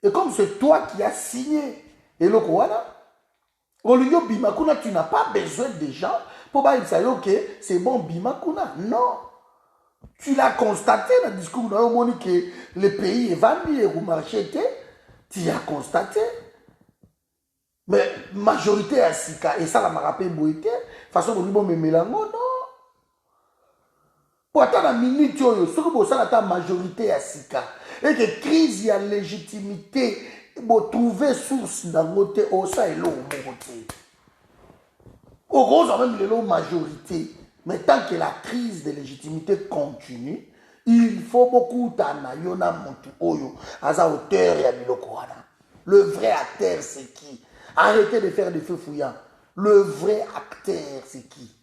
Et comme c'est toi qui as signé, et le Kouana, Bimakuna, tu n'as pas besoin des gens pour dire que c'est bon Bimakuna. Non. Tu l'as constaté dans le discours que le pays est vendu et le marché, tu as constaté. Mais majorité à Sika, et ça la m'a rappelé Boïté, façon de bon mélango, non. Pour attendre la minute, ce que vous savez, la majorité à Sika, et que crise, il y a légitimité, pour trouver source dans le côté, au ça et l'eau, au côté. Au gros, on a même l'eau majorité. Mais tant que la crise de légitimité continue, il faut beaucoup d'anayona montu oyo, à sa hauteur et à Milokoana. Le vrai acteur, c'est qui? Arrêtez de faire des feux fouillants. Le vrai acteur, c'est qui?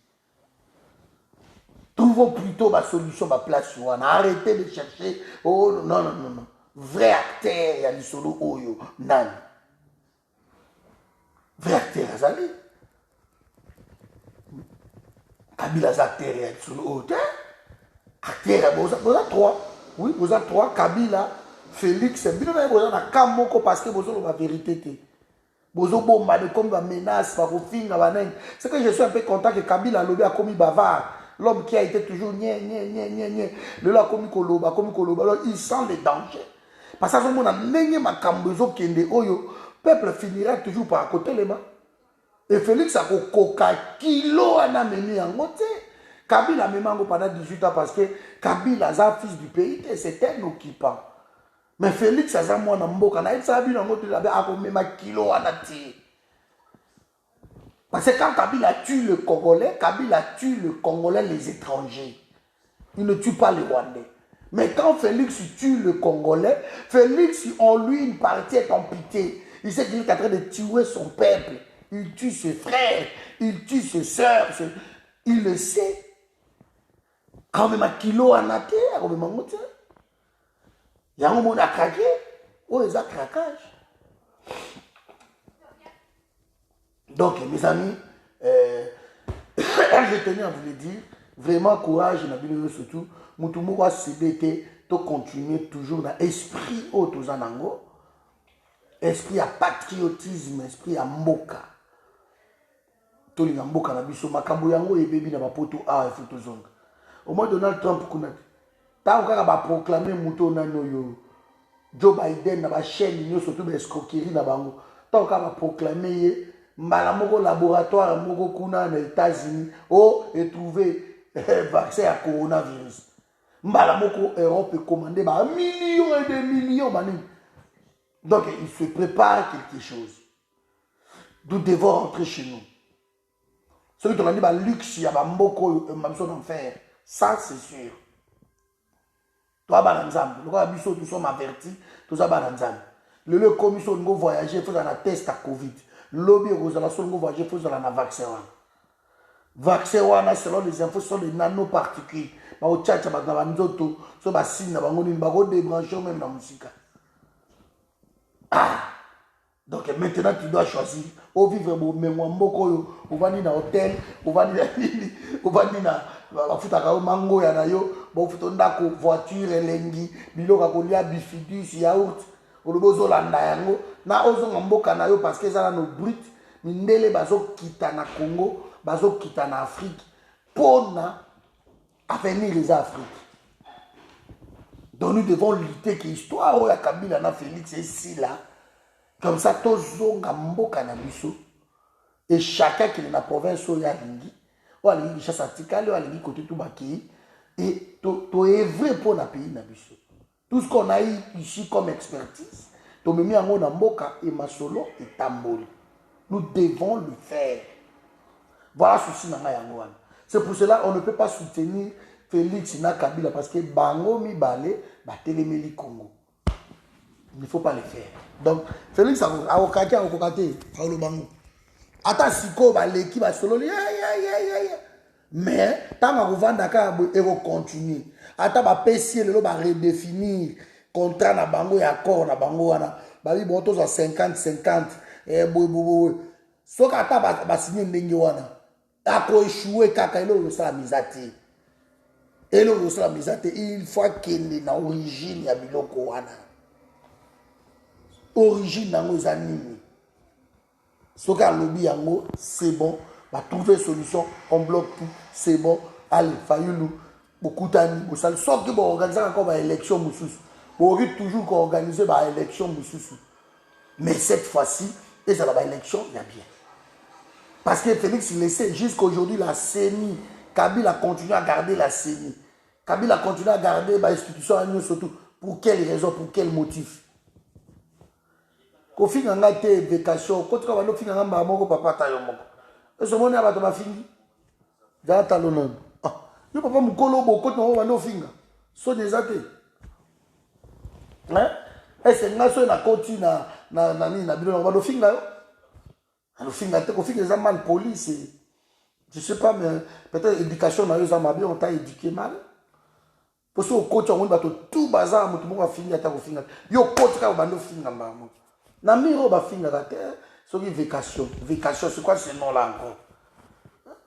Trouvons plutôt ma solution, ma place. Arrêtez de chercher. Oh non, non, non, non. Vrai acteur, il y a l'isolo oyo. Nan. Vrai acteur, Azali. Kabila acteur, il y a l'isolo oyo. Acteur, vous avez trois. Oui, vous avez trois. Kabila, Félix, vous avez Kamoko parce que vous avez la vérité. Comme menace, c'est que je suis un peu content que Kabila Lobé a commis bavard. L'homme qui a été toujours le là commis Koloba, alors il sent les dangers. Parce que on a n'engé ma cambezo kende oyo, peuple finira toujours par côté les mains. Et Félix a coca kilo en amené en côté. Kabila même pendant 18 ans parce que Kabila est fils du pays, c'est un occupant. Mais Félix a ça moi n'amboka na ça bi nango tu l'avais à même kilo anati. Parce que quand Kabila tue le Congolais, Kabila tue le Congolais les étrangers. Il ne tue pas les Rwandais. Mais quand Félix tue le Congolais, Félix en lui une partie est amputée. Il sait qu'il est en train de tuer son peuple. Il tue ses frères, il tue ses soeurs. Il le sait. Quand même kilo anati, quand même angote. Il y a un monde à craquer. Oh, ils ont craquage. Donc, mes amis, je tenais à vous le dire, vraiment courage, surtout, Moutoumou va CBT, de continuer toujours dans l'esprit autozanango, esprit à patriotisme, esprit à mboka. Tout le mboka na biso, makambo yango et baby na bapoto a et photozonga. Au moins Donald Trump, tant qu'on va proclamer Mouto Nanoyo, Joe Biden na ba chaîne, surtout les escroqueries na bango, tant qu'on va proclamer Malamoko laboratoire moko kuna aux États-Unis et trouver vaccin à coronavirus. Malamoko Europe est commandé par millions et des millions manin. Donc il se prépare quelque chose. Nous devons rentrer chez nous. Celui qui a dit bah luxe, il y a moko mamso d'enfer. Ça c'est sûr. Toi balanzam, nous sommes avertis, tout ça balanzam. Le commission nous voyager, il faut un test à Covid. Lobby Rosala Songo voyager, il faut un vaccin. Vaccin, selon les infos, sont des nanoparticules. Mais au tchatcha, nous autres, sur la signe, nous avons débranché même dans la musique. Ah! Donc maintenant, tu dois choisir. Au vivre, on va dans hôtel, on va dans mango, voiture, lengi, biloko kolia, bifidus, yaourt, olobozo landa yango, na ozo mboka na yo parce que ça no brut, mindele bazo kita na Congo, bazo kita na Afrique, pour na avenir les Afriques. Donc nous devons lutter que l'histoire où Kabila na Félix est ici là. Comme ça, tozonga mboka na biso. Et chacun qui est dans la province où il y a ringi, ou à l'ingi chasse atikale, ou à l'ingi côté tout baki, et to œuvrer pour le pays na biso. Tout ce qu'on a eu ici comme expertise, to me mis en haut na mboka et masolo et tamboli. Nous devons le faire. Voilà ceci na yango. C'est pour cela qu'on ne peut pas soutenir Félix na Kabila parce que bango mi balé, ba telemeli Congo. Il ne faut pas le faire. Donc, Félix a okaki, Paolo Bango. Attends, si ko ba l'équipe va solo, mais tant que vendre Dakar, il va continuer. Attends, ba PC le va redéfinir contrat na Bango et accord na Bango wana. Ba bi boto za 50-50. So ka attends ba signer ndenge wana. Ako échouer kaka elo sa misate. Elo sa misate, il faut qu'il na origine ya biloko wana. Origine dans nos animés. Ce qu'a lobby yango, c'est bon. Va trouver solution, on bloque tout, c'est bon. Allez, fayoulou, beaucoup d'années, vous savez, sauf que vous organisez encore une élection moussous. Vous aurez toujours organisé une élection moussous. Mais cette fois-ci, et ça va élection, il y a bien. Parce que Félix il laissait jusqu'aujourd'hui la CENI. Kabila continue à garder la CENI. Kabila continue à garder l'institution surtout. Pour quelle raison, pour quel motif? Ko finga ngate vacation ko tuka bano finga ngamba moko papa tayo moko eso moni abato bafingi za talona yo papa mukolo boko to bano finga so nezate hein ese ngaso na koti na nini na bilo bano finga yo ano finga te ko finga za mal police je sais pas mais peut-être éducation na yo za mabe on t'a éduqué mal pour so coach on bato tout bazar mutu moko finga ta ko finga yo koti ka bano finga mbamo. Na miro ba finga kate so ki vacation c'est quoi ce nom là encore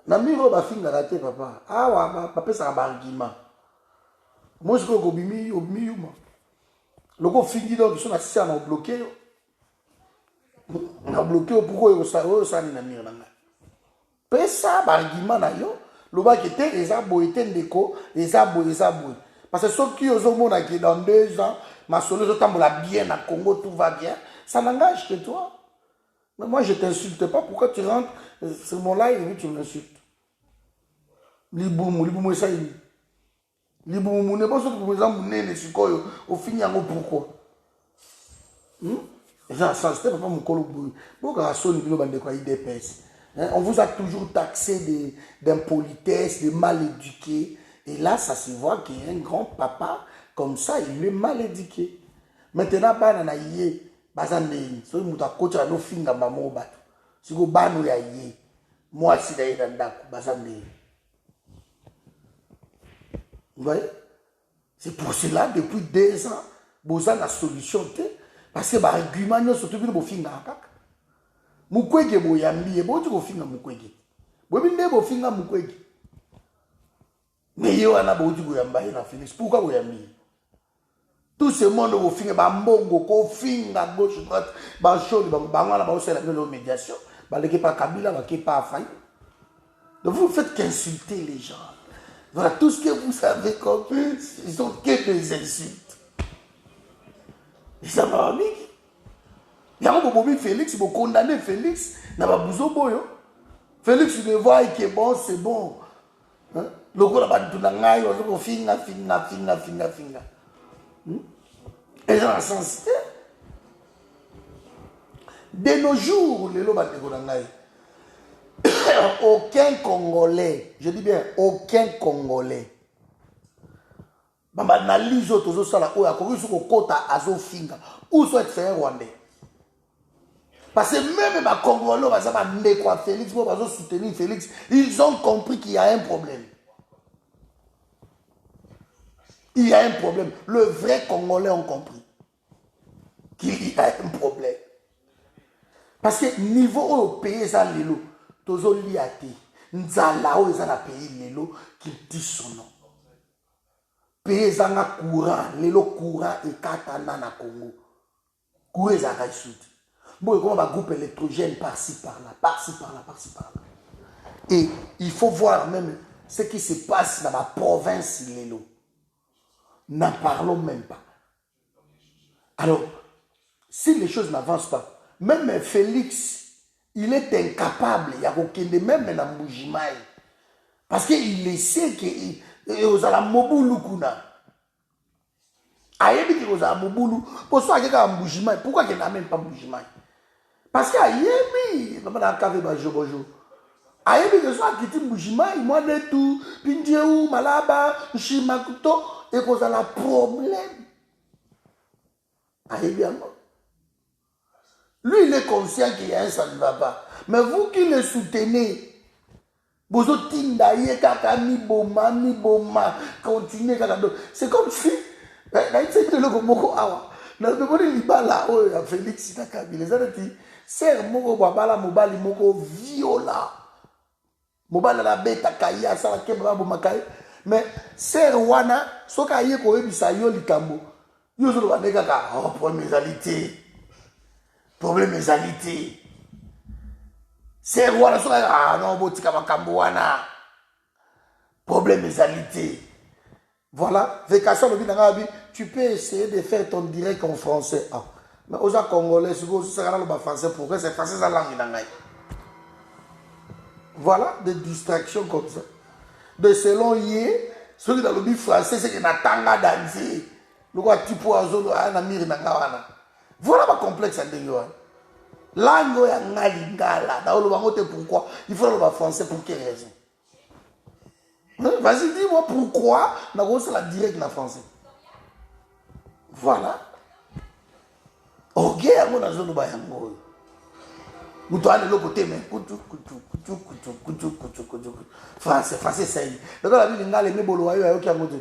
na miro ba finga kate papa awa ba pesa ba argument moi je crois ko bimi yuma loko fingi donc so na sisa na bloqué pourquoi yo ça ni na miro na pesa ba argument na yo lo ba kete eza boité ndeko eza boy parce que ceux qui ozo mona ki dans 2 ans ma solo zo tambola bien na Congo tout va bien. Ça n'engage que toi. Mais moi, je ne t'insulte pas. Pourquoi tu rentres sur mon live et tu m'insultes? Liboumou, ça y est. Liboumou, n'est pas ce que vous avez dit, au fin, pourquoi? Ça, c'était pas mon colo. On vous a toujours taxé d'impolitesse, de mal éduqué. Et là, ça se voit qu'il y a un grand papa, comme ça, il est mal éduqué. Maintenant, il y a bazande so muta kocha no finga mamo bato siko banu ya ye moi si d'ailleurs ndako bazande. Vous voyez, c'est pour cela depuis 2 ans boza la solution parce que ba argument no surtout bo finga kaka mukwege boyambi bo tu ko finga mukwege bo binde bo finga mukwege mais yo ana bo tu boyamba na Félix pourquoi boyambi. Tout ce monde au fin bambongo ko finga gauche droite ba choli ba ngana ba osela la médiation ba l'équipe pas Kabila ba qui pas failli. Donc vous faites qu'insulter les gens. Voilà tout ce que vous savez comme ils sont que des insultes. Ça va ami. Yango bobi Félix bo condamner Félix na ba buzo boyo. Félix il voit que bon c'est bon. Hein? Loko la ba tunangai o finga. Et dans la sensité, de nos jours, aucun Congolais, je dis bien aucun Congolais, analyse autour de ça, ou soit c'est Rwandais. Parce que même les Congolais, Félix, soutenir Félix, ils ont compris qu'il y a un problème. Il y a un problème. Le vrai Congolais ont compris qu'il y a un problème. Parce que niveau au pays ça lelo, tozo liate. Nzala o ezala pays lelo qui dit son nom. Pays zanga courant, lelo courant et katana na Congo. Courant ezala sud. Bon, comment va groupe électrogène par-ci par-là, par-ci par-là, par-ci par-là. Et il faut voir même ce qui se passe dans la province lelo. N'en parlons même pas. Alors, si les choses n'avancent pas, même Félix, il est incapable, il y a aucun de même dans Mbujimaï. Parce qu'il sait qu'il y a Mobulu Kuna. Ayebi qu'il y a Mobulu. Pour ça, il y a Mbujimaï. Pourquoi il n'y a même pas Mbujimaï? Parce qu'il y a Ayebi, il y a Ayebi que soit qui Mbujimaï, moi de tout, Pindiou, Malaba, Shimakuto, et qu'il y a un problème. Ayebi à moi. Lui, il est conscient qu'il y a un, ça ne va pas. Mais vous qui le soutenez, vous continuez, c'est comme si, Félix serre moko babala mobali moko viola. Mobali la beta kaya sala kebra bomakai. Mais serre wana soka ye ko ebisa yo likambo. Yo zo ba neka ka oh problème égalité. C'est roi la soirée. Ah non, botika makamboana. Problème égalité. Voilà. Vécation le binangabi. Tu peux essayer de faire ton direct en français. Ah. Mais aux gens congolais, si vous savez le français, pourquoi c'est français la langue binangaï. Voilà des distractions comme ça. De selon yé, ceux qui dans le français, c'est que natanga danser. Le quoi tu peux avoir un ami nangawana. Voilà ma complexe à Dengoan. Langue ya ngalingala. Pourquoi il faut le français pour quelle raison? Vas-y, dis-moi pourquoi on la direct en français. Voilà. Ok, on a zone bayango. Nous doit aller l'autre côté, mais français, ça y est. Donc la vie ngala mais bolo ayo ayo qui a moto.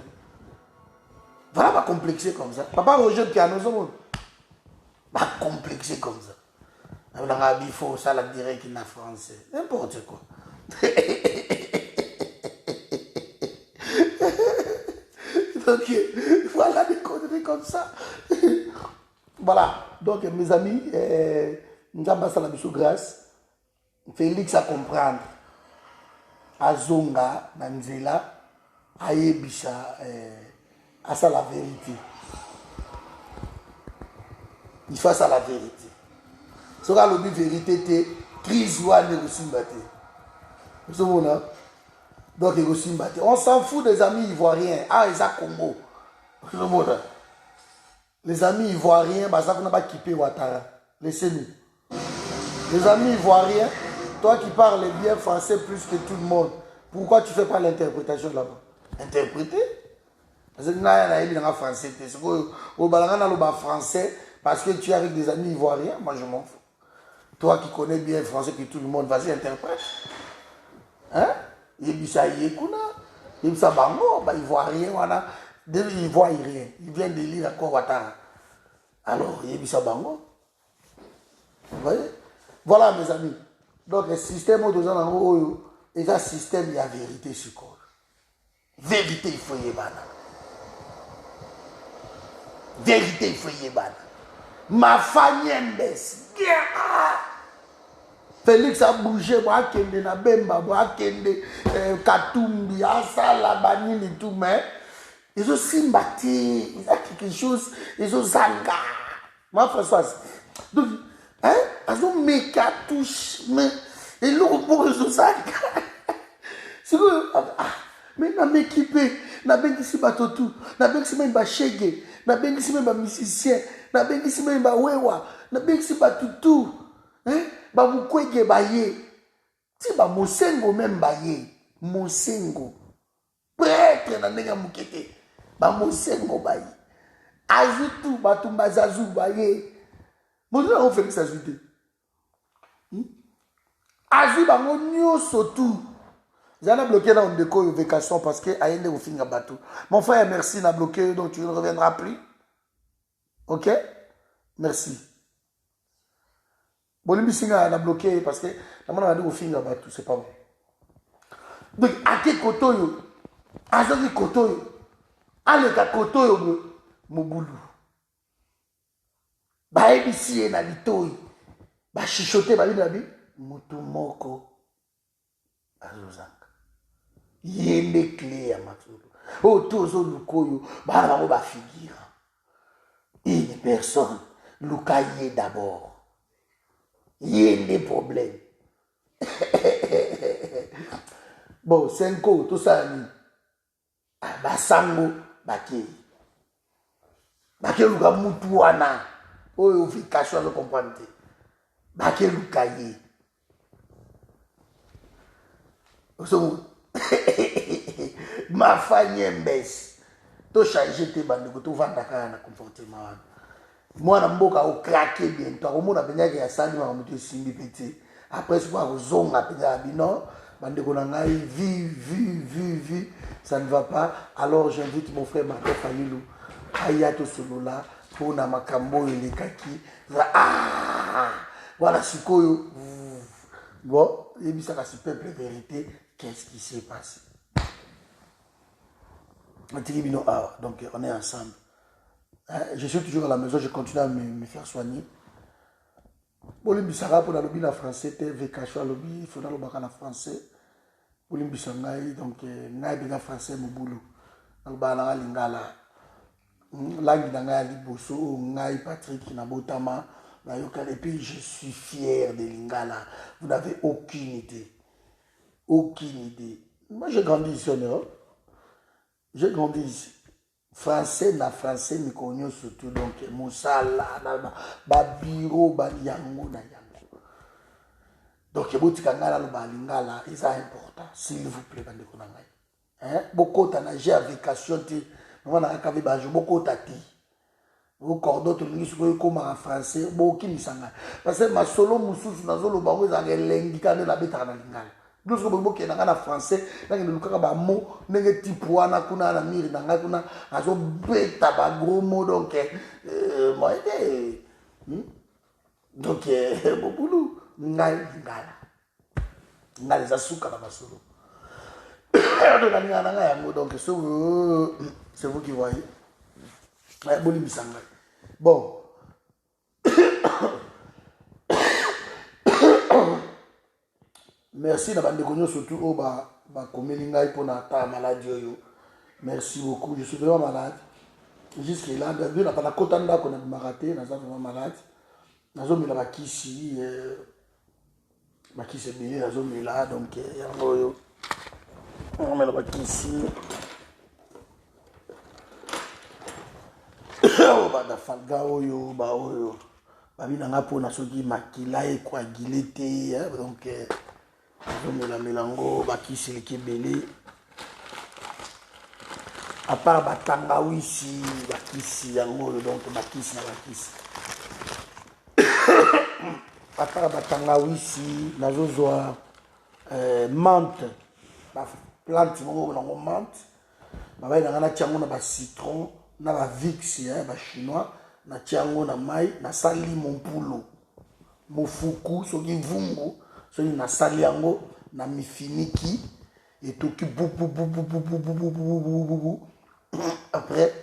Voilà pas complexé comme ça. Papa Roger qui a nos hommes. Pas complexé comme ça. Il faut ça la direct en français. N'importe quoi. Donc voilà des conneries comme ça. Voilà. Donc mes amis, nous avons passé la mission grâce. Félix à comprendre. Azonga, Nanzela, Ayebisha, à ça la vérité. Il faut ça la vérité. Ce que la vérité, c'est crise ou donc on s'en fout des amis ivoiriens. Ah, ils ont Congo. Les amis ivoiriens, ça n'a pas kippé Ouattara. Laissez-nous. Les amis ivoiriens, toi qui parles bien français plus que tout le monde, pourquoi tu ne fais pas l'interprétation là-bas? Interpréter? Parce que nous avons français. Français parce que tu es avec des amis ivoiriens, moi je m'en fous. Toi qui connais bien le français que tout le monde, vas-y, interprète. Hein? Yebisa Yekuna, Yebisa Bango, il ne voit rien, voilà. Il ne voit rien. Il vient de lire encore Ouattara. Alors, Yebisa Bango. Vous voyez? Voilà, mes amis. Donc, le système où nous avons, c'est un système, il y a vérité sur corps. Vérité, il faut y aller. Vérité, il faut y aller. Ma famille Félix a bougé, moi kende na Bemba, moi kende Katumbi, Asala, Banini et tout, mais ils ont sympathie, ils ont quelque chose, ils ont zanga. Moi, Françoise, donc, hein, ils ont mes cartouches, mais ils ont zanga. C'est que, mais na m'équiper, na ben ici batotou, na ben ici même ba shege, na ben ici même ba musicien, na ben ici même ba wewa, na ben ici batutu, hein, ba mukwege ba ye, ti ba mosengo même ba ye, mosengo, prêtre na nenga mukete, ba mosengo ba ye, ajutu batumba zazu ba ye, mon Dieu on fait ça ajouter, aju ba ngonyo sotu. J'en ai bloqué dans une déco de vacation parce que Aïe au fin bateau. Mon frère, merci, n'a bloqué, donc tu ne reviendras plus. Ok? Merci. Bolimbi singa a bloqué parce que la mona dit au finga tout c'est pas bon. Donc à quel côté yo? À quel côté yo? Ale ka côté yo mobulu. Ba ebisi na litoi. Ba chichoter ba binabi mutu moko azozanga. Yende clé ya matulu. Oh tozo lukoyo ba bango ba figure. Une personne lukaye d'abord. Yende problème. Bon, 5 ans, tout ça, basango, bake. Bake luka mutu wana. Oyo ufi kashwa lo comprendre. Bake luka ye. Oso, ma fanye mbesi. To changer te bandeko, to vanda kaya na comportement wana. Mwana mboka o craquer bientôt. Omona penyake ya sali ma mutu simbi peti. Après, je vois zonga penyake non. Bandeko na ngai, vu, ça ne va pas. Alors j'invite mon frère Marco Fayilou, Ayato Solola, pour na makambo et les kaki. Ah, voilà ce que bon, et puis ça la super vérité. Qu'est-ce qui s'est passé? Donc on est ensemble. Je suis toujours à la maison, je continue à me faire soigner. Bolimbisaka pour la lobby en français, TV Kacho lobby, il faut dans le bac en français. Bolimbisaka donc ngai bien français mon boulot. Donc bala lingala. Langue d'anga liboso ngai Patrick Nabotama na yoka et puis je suis fier de lingala. Vous n'avez aucune idée. Aucune idée. Moi j'ai grandi ici en Europe. J'ai grandi ici. Français na français mi konyo surtout donc mosala ba bureau ba yango na yango donc botika ngala lo ba lingala c'est important s'il vous plaît bande ko na ngai hein bokota na j'ai vacation ti mama na ka ba jo bokota ti au cordon to ngi ko ko ma français boki misanga parce que ma solo mususu na zolo ba ngo za ngelengi kana na beta na lingala plus que beaucoup qui est en français, là il nous a mot négatif pour na kuna na miri na kuna azo beta ba gros mot donc moi donc bobulu ngai ngala za suka na masolo donc na ngana nga yango donc c'est vous qui voyez boli misanga bon merci na bande konyo surtout au ba komeli ngai pona ta maladie yo. Merci beaucoup, je suis vraiment malade. Jusque là de la pas kota ndako na maraté na za vraiment malade. Nazo mila bakisi bakisi bien nazo mila donc yango yo. On mela bakisi. Ba da falga oyo ba oyo. Ba bina nga pona soki makila e coagulé te donc la mélango bakisi lekebele à part batangawisi bakisi yango donc bakisi na bakisi à part batangawisi nazozwa menthe ba plante moko na menthe ba ina na tiango na ba citron na ba vix ba chinois na tiango na mai na sali mon poulo mofuku soki vungu soki na sali yango na mifiniki et tout qui après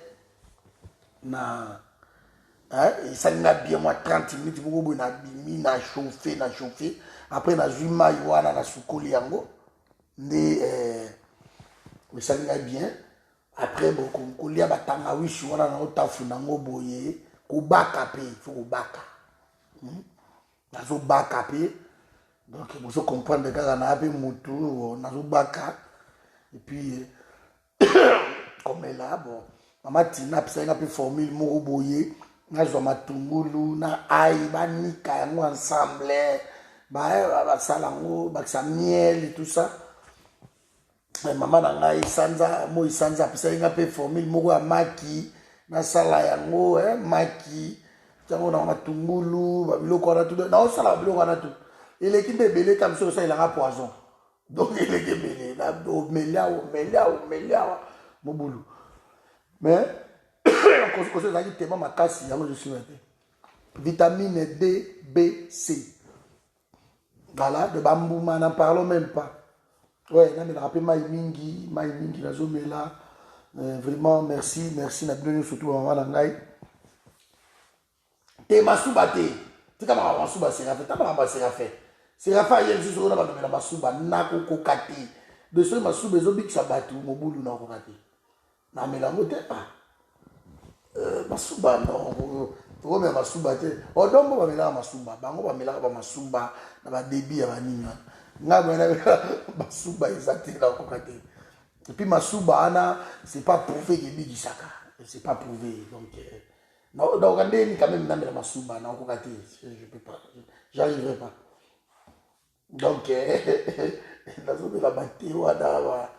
na et ça n'a bien moi 30 minutes beaucoup na bimi na chauffer après na zuma yoana na sukoli yango ndé mais ça n'a bien après beaucoup kolia batanga wishi wana na otafu nango boye ko baka pe il faut ko baka nazo baka pe. Donc, vous comprenez que on a un peu moutou, on a un baka. Et puis, comme là, bon, maman Tina, c'est un peu formule, mou boye, na zoma tungulu, na aïe, ba nika, yango ensemble, ba salango, ba sa miel et tout ça. Mais maman n'a isanza, mo isanza, c'est un peu formule, mou a maki, na sala yango, maki, yango na matungulu, ba biloko na tout, na sala biloko na tout. Il est qui est belé comme ça, il a un poison. Donc il est belé. Au mélia, mon boulot. Mais, quand je suis tellement ma casse, je suis vitamine D, B, C. Voilà, de Bambouma, n'en parlons même pas. Ouais, non, mais le rappel Maïmingi, Nazomela. Vraiment, merci, surtout maman Nangai. Te Masuba te. Tu as Masuba Séraphin, tu as Masuba Séraphin. Séraphin, il y a juste un peu de Masuba, Nako Kokate. De ce Masuba, ils ont dit que ça battu, Moboulou n'a pas raté. Non, mais la motte pas. Masuba, non. Tu vois, mais Masuba te. Oh, donc, on va mettre Masuba. On va mettre Masuba, on va débit à Vanina. Masuba exactement là kokate. Et puis Masuba c'est pas prouvé que Bigi Saka, c'est pas prouvé donc non donc regardez quand même dans Masuba na kokate, je peux pas, j'arriverai pas. Donc nazo la batterie wana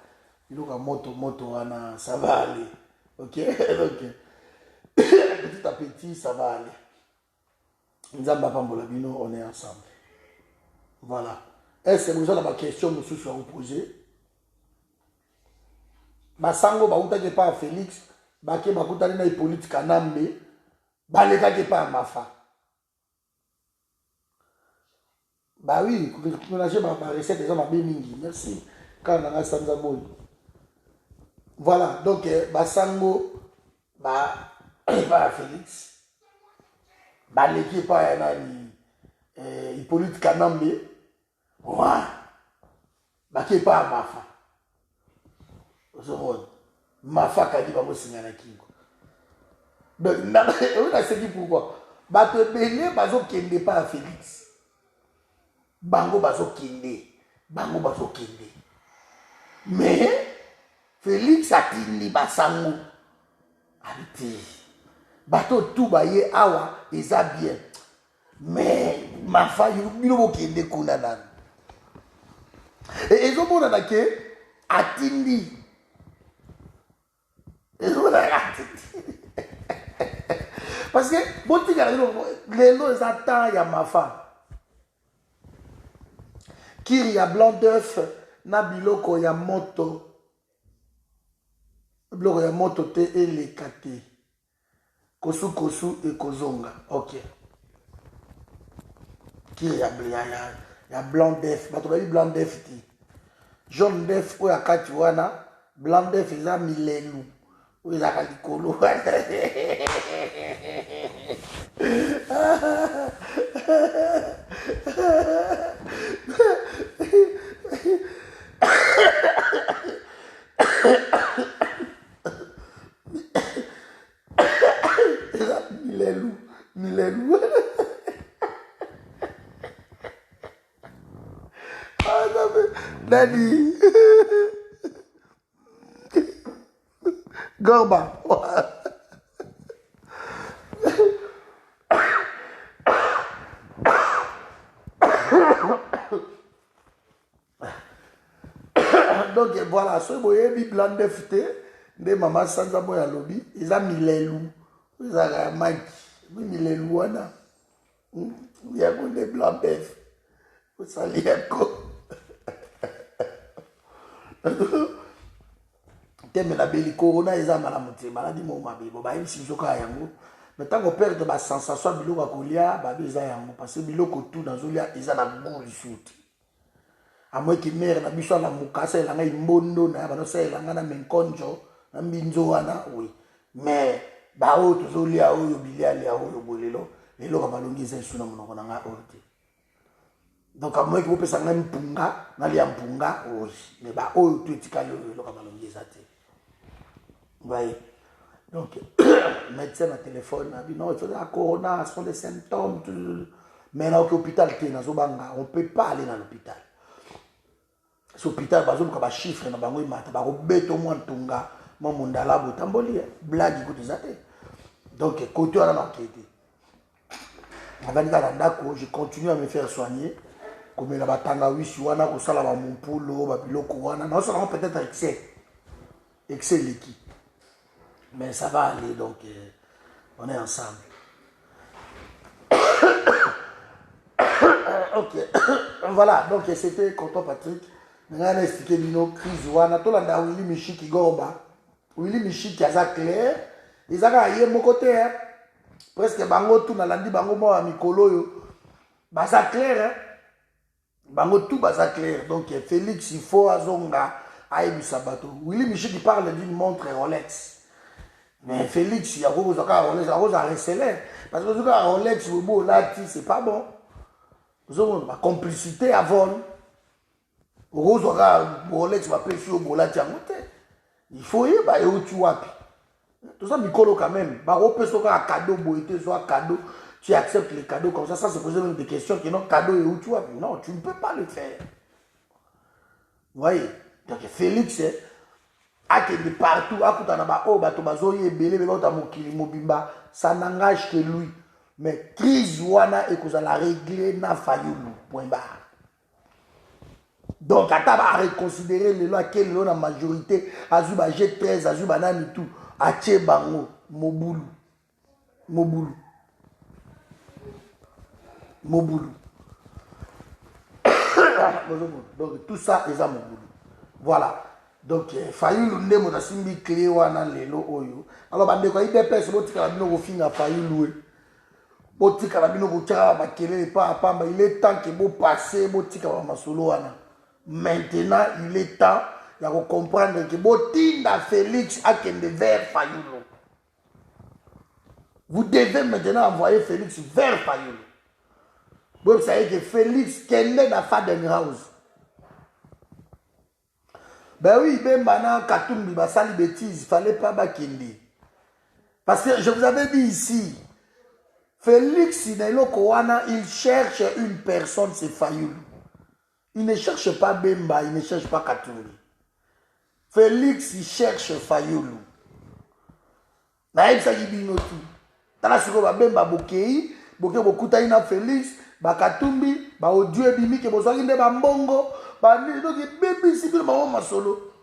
iloka moto wana ça va aller. OK donc petit à petit ça va aller. Nzamba pambola bino on est ensemble. Voilà. Est-ce que vous avez ma question, monsieur, à vous poser? Basango, bautaki pas à Félix, bake bakutani na Hippolyte Kanambe, balekaki pas à Mafa. Bah oui, on a ma recette, les gens m'ont mingi. Merci. Quand on a Sanza Boy. Voilà, donc, Basango, pas à Félix, baleki pas à Hippolyte Kanambe, ouais, bake pas à Mafa. Mafa kadi ba mosinga na kingo. Donc on a dit pourquoi. Bato belé bazo kende pas à Félix. Bango bazo kende. Mais Félix a tindi basango. Habité. Bato tout baye awa eza bien. Mais Mafa yo bino kende kuna nan. Et ezo mona na ke atindi. Parce que les lots attendent ya Mafa. Kiri ya blanc d'œuf na biloko ya moto. Biloko ya moto te eleka te. Kosu et kozonga. OK. Kiri ya blanc d'œuf. Bato ba blanc d'œuf ti. Jaune d'œuf o ya kati wana, blanc d'œuf eza milelu. Oui, ça va être colo. Milelou. Ah, non, mais... Daddy. Gorba. Donc voilà, ce boye bi blanc de fité, de maman Sanza boya lobby, ils ont milelou. Ils ont manqué. Oui, milelou wana. Il y a des blancs d'œuf. Vous savez encore. Teme la beli corona eza malamuti maladi mo mabibo ba yim sizoka yango mais tant qu'on perd ba sensation biloko kolia ba beza yango parce que biloko tout dans zolia eza na goût lisuti à moins que mère na biso na mukasa elanga imbondo na ba no sa elanga na menkonjo na mbinzo wana oui mais ba o to zolia oyo biliali oyo bolelo eloko balongisa isuna monoko na nga orte donc à moins que vous pesa nga mpunga na lia mpunga oui mais ba oyo to etikali eloko balongisa te. Oui. Donc, médecin à téléphone, a dit non, il faut la corona, ce sont des symptômes. Mais dans l'hôpital, on ne peut pas aller dans l'hôpital. Cet hôpital, par exemple, il y a des chiffres, il y a des tunga, mamundala, botamboli, blague, écoute, donc, côté, on a enquêté. Je continue à me faire soigner. Comme il y a des tangawishi, on a des moumpoulo, des biloko, on a peut-être excès liquide. Mais ça va aller, donc on est ensemble. Ok, voilà, donc c'était Content Patrick. On a expliqué une crise. On a tout là Willy Michiki Gorba. Willy Michiki a ça clair. Ils ont gagné mon côté. Presque bango tout na landi bango mo mikolo yo. Bah ça clair hein. Bango tout basa clair. Donc Félix, il faut azonga aïe sabato. Willy Michel qui parle d'une montre Rolex. Mais Félix, il y a Rolex, Rolex a recelé. Parce que Rolex, c'est pas bon. La complicité avant. Rose Rolex va pêcher au bolati à monter. Il faut y aller où tu wapi. Tout ça, Mikolo quand même. Baro peut soit un cadeau, boité, soit un cadeau. Tu acceptes les cadeaux comme ça. Ça, c'est poser même des questions qui n'ont cadeau et où tu wapi. Non, tu ne peux pas le faire. Vous voyez? Donc Félix, de partout, ça n'engage que lui. Mais crise wana et que ça la régler n'a Fayoulou. Point barre. Donc, à reconsidérer les lois, quelle est la majorité, Azuba G13, Azuba Nani tout, Ache Bango, Moboulou. Donc, tout ça, ils ont Moboulou. Voilà. Donc, Fayoulou, nde mon asimbi clé wana lelo oyo. Alors, bande quoi, il dépêche, botika la bino finga Fayoulou. Botika la bino botika bakele pas pamba, il est temps que vous passez, botika la masolo wana. Maintenant, il est temps de comprendre que Botinda Félix a qu'un vers Fayoulou. Vous devez maintenant envoyer Félix vers Fayoulou. Vous savez que Félix, qu'elle est dans Fadenhouse. Ben oui, ben maintenant, Katoumbi, Bassali bêtise, il ne fallait pas Bakindi. Parce que je vous avais dit ici, Félix, il cherche une personne, c'est Fayoulou. Il ne cherche pas Bemba, il ne cherche pas Katoumbi. Félix, il cherche Fayoulou. Naïb Sagibino tout. Tala siko ba Bemba Bokei, Bokei Bokuta ina Félix, ba Katoumbi, ba Odieu Bimi, ke bozwaki nde ba Mbongo, ba ni, donc baby si bino ba masolo.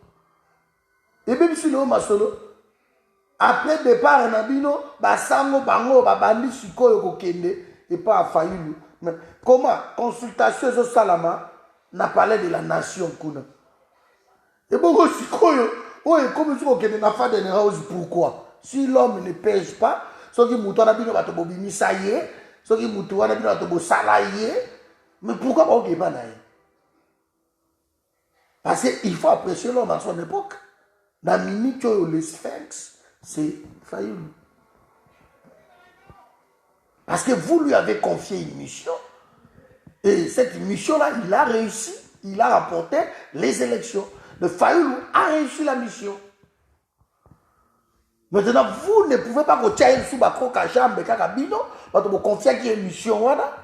Et baby si no masolo. Après départ na bino, ba sango bango ba bandi sikoyo kokende et pas à Fayoulou. Mais comment consultation zo salama n'a parlé de la nation kuna. Et bon sikoyo, ouais comme tu kokende na fa de house pourquoi? Si l'homme ne pèse pas, ce qui mouton na bino bato bobimi ça y est, ce qui mouton na bino bato bo salaye, mais pourquoi pas ok pas naïe? Parce qu'il faut apprécier l'homme à son époque. Dans la minute où le sphinx, c'est Fayoulou. Parce que vous lui avez confié une mission. Et cette mission-là, il a réussi. Il a remporté les élections. Le Fayoulou a réussi la mission. Maintenant, vous ne pouvez pas retirer sous la croque à jambe, kakabino, parce que vous confiez qu'il y a une mission. Voilà.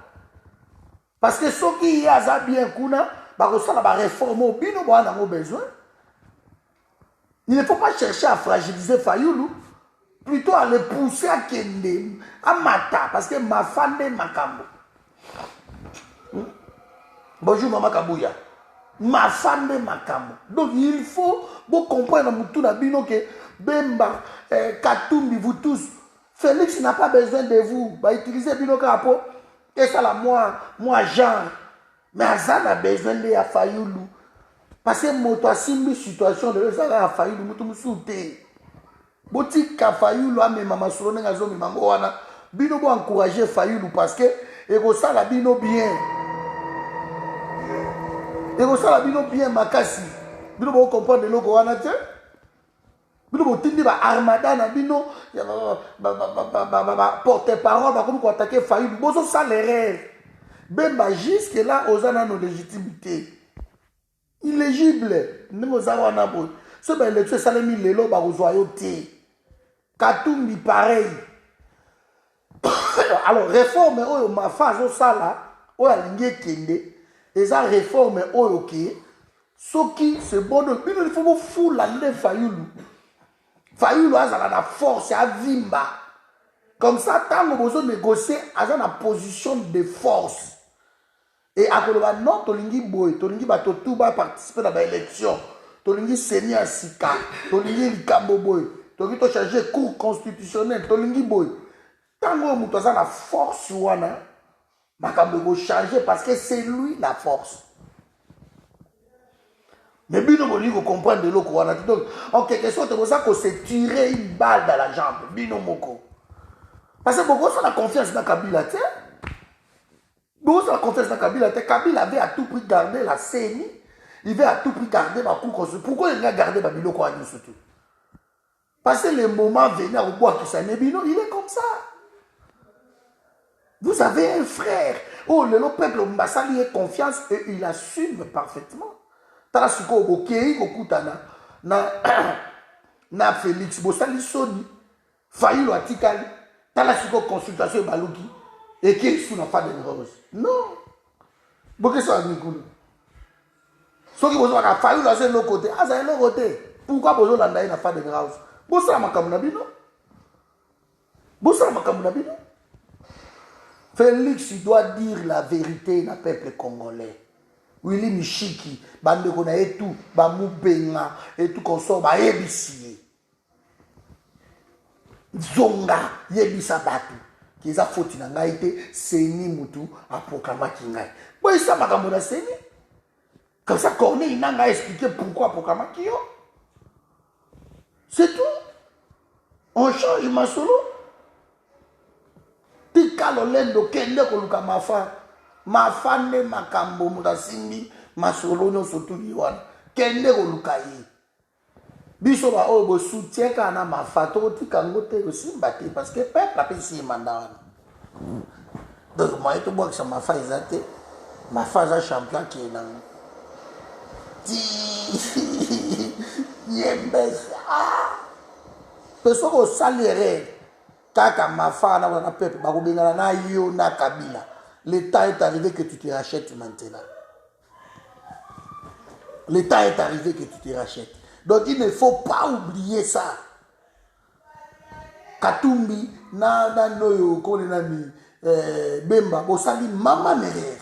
Parce que ceux qui y a bien, ça va réformer, bino, on a besoin. Il ne faut pas chercher à fragiliser Fayoulou, plutôt à le pousser à Kende, à Mata, parce que ma femme est Makambo. Bonjour Maman Kabouya. Ma femme est Makambo. Donc il faut vous comprendre que Bemba, Katoumbi, vous tous, Félix n'a pas besoin de vous. Bah, utilisez Bino Kapo. Et ça là, moi, Jean. Mais Azan a besoin de Fayoulou. Parce que moi, simbi situation de ça a Fayoulou, moi, tout me souté. Boutique à Fayoulou, mais maman Solone Gazo, mais maman Wana. Bino va encourager Fayoulou parce que, et ça la Bino bien. Et ça la Bino bien, Makasi. Bino va comprendre le logo Wana, tiens. Bino va tindi ba armada na bino, porte-parole, va comme attaquer Fayoulou. Bozo ça l'erreur. Bemba jusque là, osana nos légitimités. Illégible. Nous avons ce ben le tuer salemi lelo ba ozoyoté. Katoumbi pareil. Alors réforme oyo ma phase ça là, oyo alingi kende, eza réforme oyo ki soki c'est bon il faut fou la le Fayoulou. Fayoulou a la force à vimba. Comme ça tant besoin négocier à la position de force. Et à Koloba, non, Tolingi Boy, Tolingi Batotuba participer à l'élection, Tolingi Seigneur Sika, Tolingi Likambo Boy, Tolingi to changer cours constitutionnel, Tolingi Boy. Tant que vous avez la force, Makambo changer parce que c'est lui la force. Mais Bino Moli, vous comprenez de l'eau. Donc, en quelque sorte, c'est pour ça qu'on s'est tiré une balle dans la jambe, Bino Moko. Parce que beaucoup ont la confiance dans Kabila, tiens. Vous ça la confiance dans Kabila. Kabila avait à tout prix gardé la CENI. Il veut à tout prix garder ma cour construite. Pourquoi il a gardé ma bilo quoi surtout? Parce que le moment venu au bois qui s'en est bino, il est comme ça. Vous avez un frère. Oh, le peuple Mbassa lui a confiance et il assume parfaitement. Tala siko okei kokutana na Félix Bosali Soni. Failli lo atikali. Tala siko consultation baluki et qui sous la Faden Rose. Non. Boké so amikulu. Ceux qui vous ont failli lancer de l'autre côté. Ah, c'est de l'autre côté. Pourquoi vous avez lancer la Faden Rose? Bossa Makamnabino. Bossa Makamnabino. Félix, il doit dire la vérité au peuple congolais. Willy Michiki, bande kona et tout, bamou benga et tout qu'on sort, ba ebisi. Zonga, yebisa batu. Qui a fauti na ngaite, seni mutu, a proclamé qui ngai. Bon, ça m'a kamona seni. Comme ça, Corneille, il n'a expliqué pourquoi proclamé qui yo. C'est tout. On change ma solo. Tika lolendo kende koluka mafa. Mafa ne makambo mutasimbi masolo no sotuli wana. Kende koluka yi. Biso ba obo soutien kana mafa to tika ngote osimba te parce que peuple appelle si mandat. Donc moi to box mafa ezate. Mafa za champion qui est là. Yembesa. Personne au salaire. Kaka mafa na wana peuple bakobengana na yo na Kabila. Le temps est arrivé que tu te rachètes maintenant. Le temps est arrivé que tu te rachètes. Donc il ne faut pas oublier ça. Katumbi na noyo kole na mi Bemba bosali maman nerère.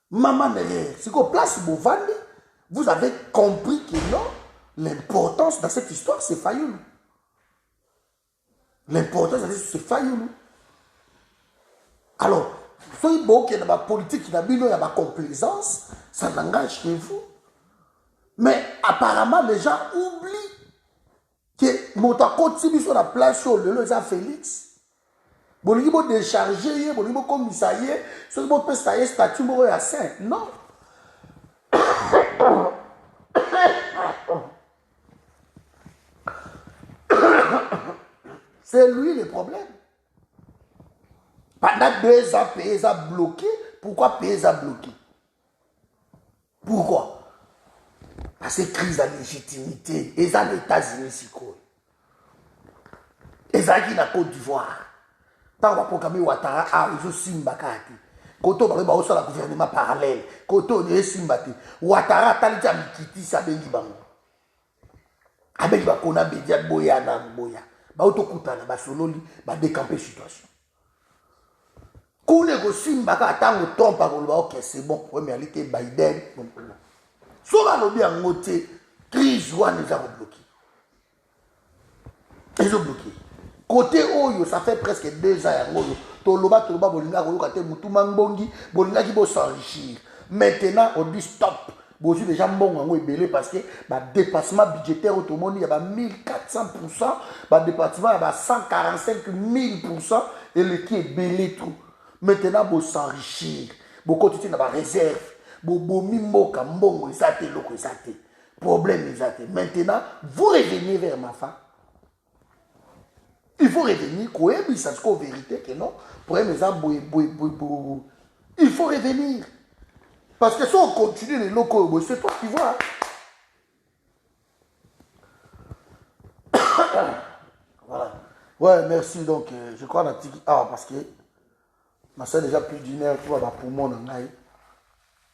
Maman nerère. C'est qu'au place Bovandi, vous avez compris que non, l'importance dans cette histoire c'est Fayoulou. L'importance c'est Fayoulou. Alors, soyez bon qu'il y a ma politique, il y a ma complaisance, ça n'engage que vous. Mais apparemment, les gens oublient que Motako Tibi sur la place sur le Leza Félix. Bon, il faut décharger, bon, il faut commissarier, ce qui peut se statut à Saint. Non. C'est lui le problème. Pendant 2 ans, pays a bloqué. Pourquoi pays a bloqué? Pourquoi? Parce que crise de légitimité. Ils sont aux États-Unis. Ils sont en Côte d'Ivoire. Tant qu'on a programmé Ouattara, ils ont Simbakati. Quand on a un gouvernement parallèle, quand on a Simbati, Ouattara a dit à Mikiti, ça bengi bango. Avec Bakona, Bédia, Boya, Boya. Bautokutana, Basololi, décamper situation. Quand on a Simbaka, attend au temps par le ok, c'est bon, premieralité Biden. Soit on a bien noté, crise, on les a bloqués. Ils ont bloqué. Côté Oyo, ça fait presque 2 ans. Toloba, Bolinga, Koyoka, Moutoumangbongi, Bolinga qui va s'enrichir. Maintenant, on dit stop. Bon, je suis déjà bon parce que le dépassement budgétaire autonome, il y a 1400%, le dépassement, il y a 145 000%, et le qui est belé tout. Maintenant, il faut s'enrichir. Il faut continuer dans la réserve. Il faut mimboka, mbongo, isate, loko, isate. Problème, isate. Maintenant, vous revenez vers ma femme. Il faut revenir, ça c'est la vérité que non. Pour il faut revenir. Parce que si on continue les locaux, c'est toi qui vois. Voilà. Ouais, merci. Donc, je crois que parce que ma soeur déjà plus d'une heure, tu vois, pour moi,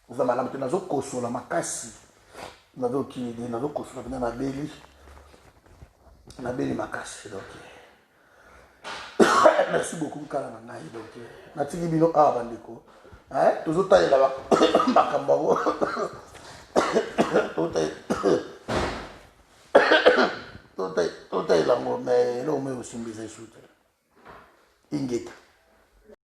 vous avez madame, tu as un la makasi. Vous avez un koso, vous avez un béli. On a béli makasi. Donc, merci beaucoup, Kala Nangaï. Donc, Natigi Bino A Bandeko. Hein? Tous autres, il y a là-bas. Makambabo. Tout est là, mais là, on met aussi une bise sous. Ingeta.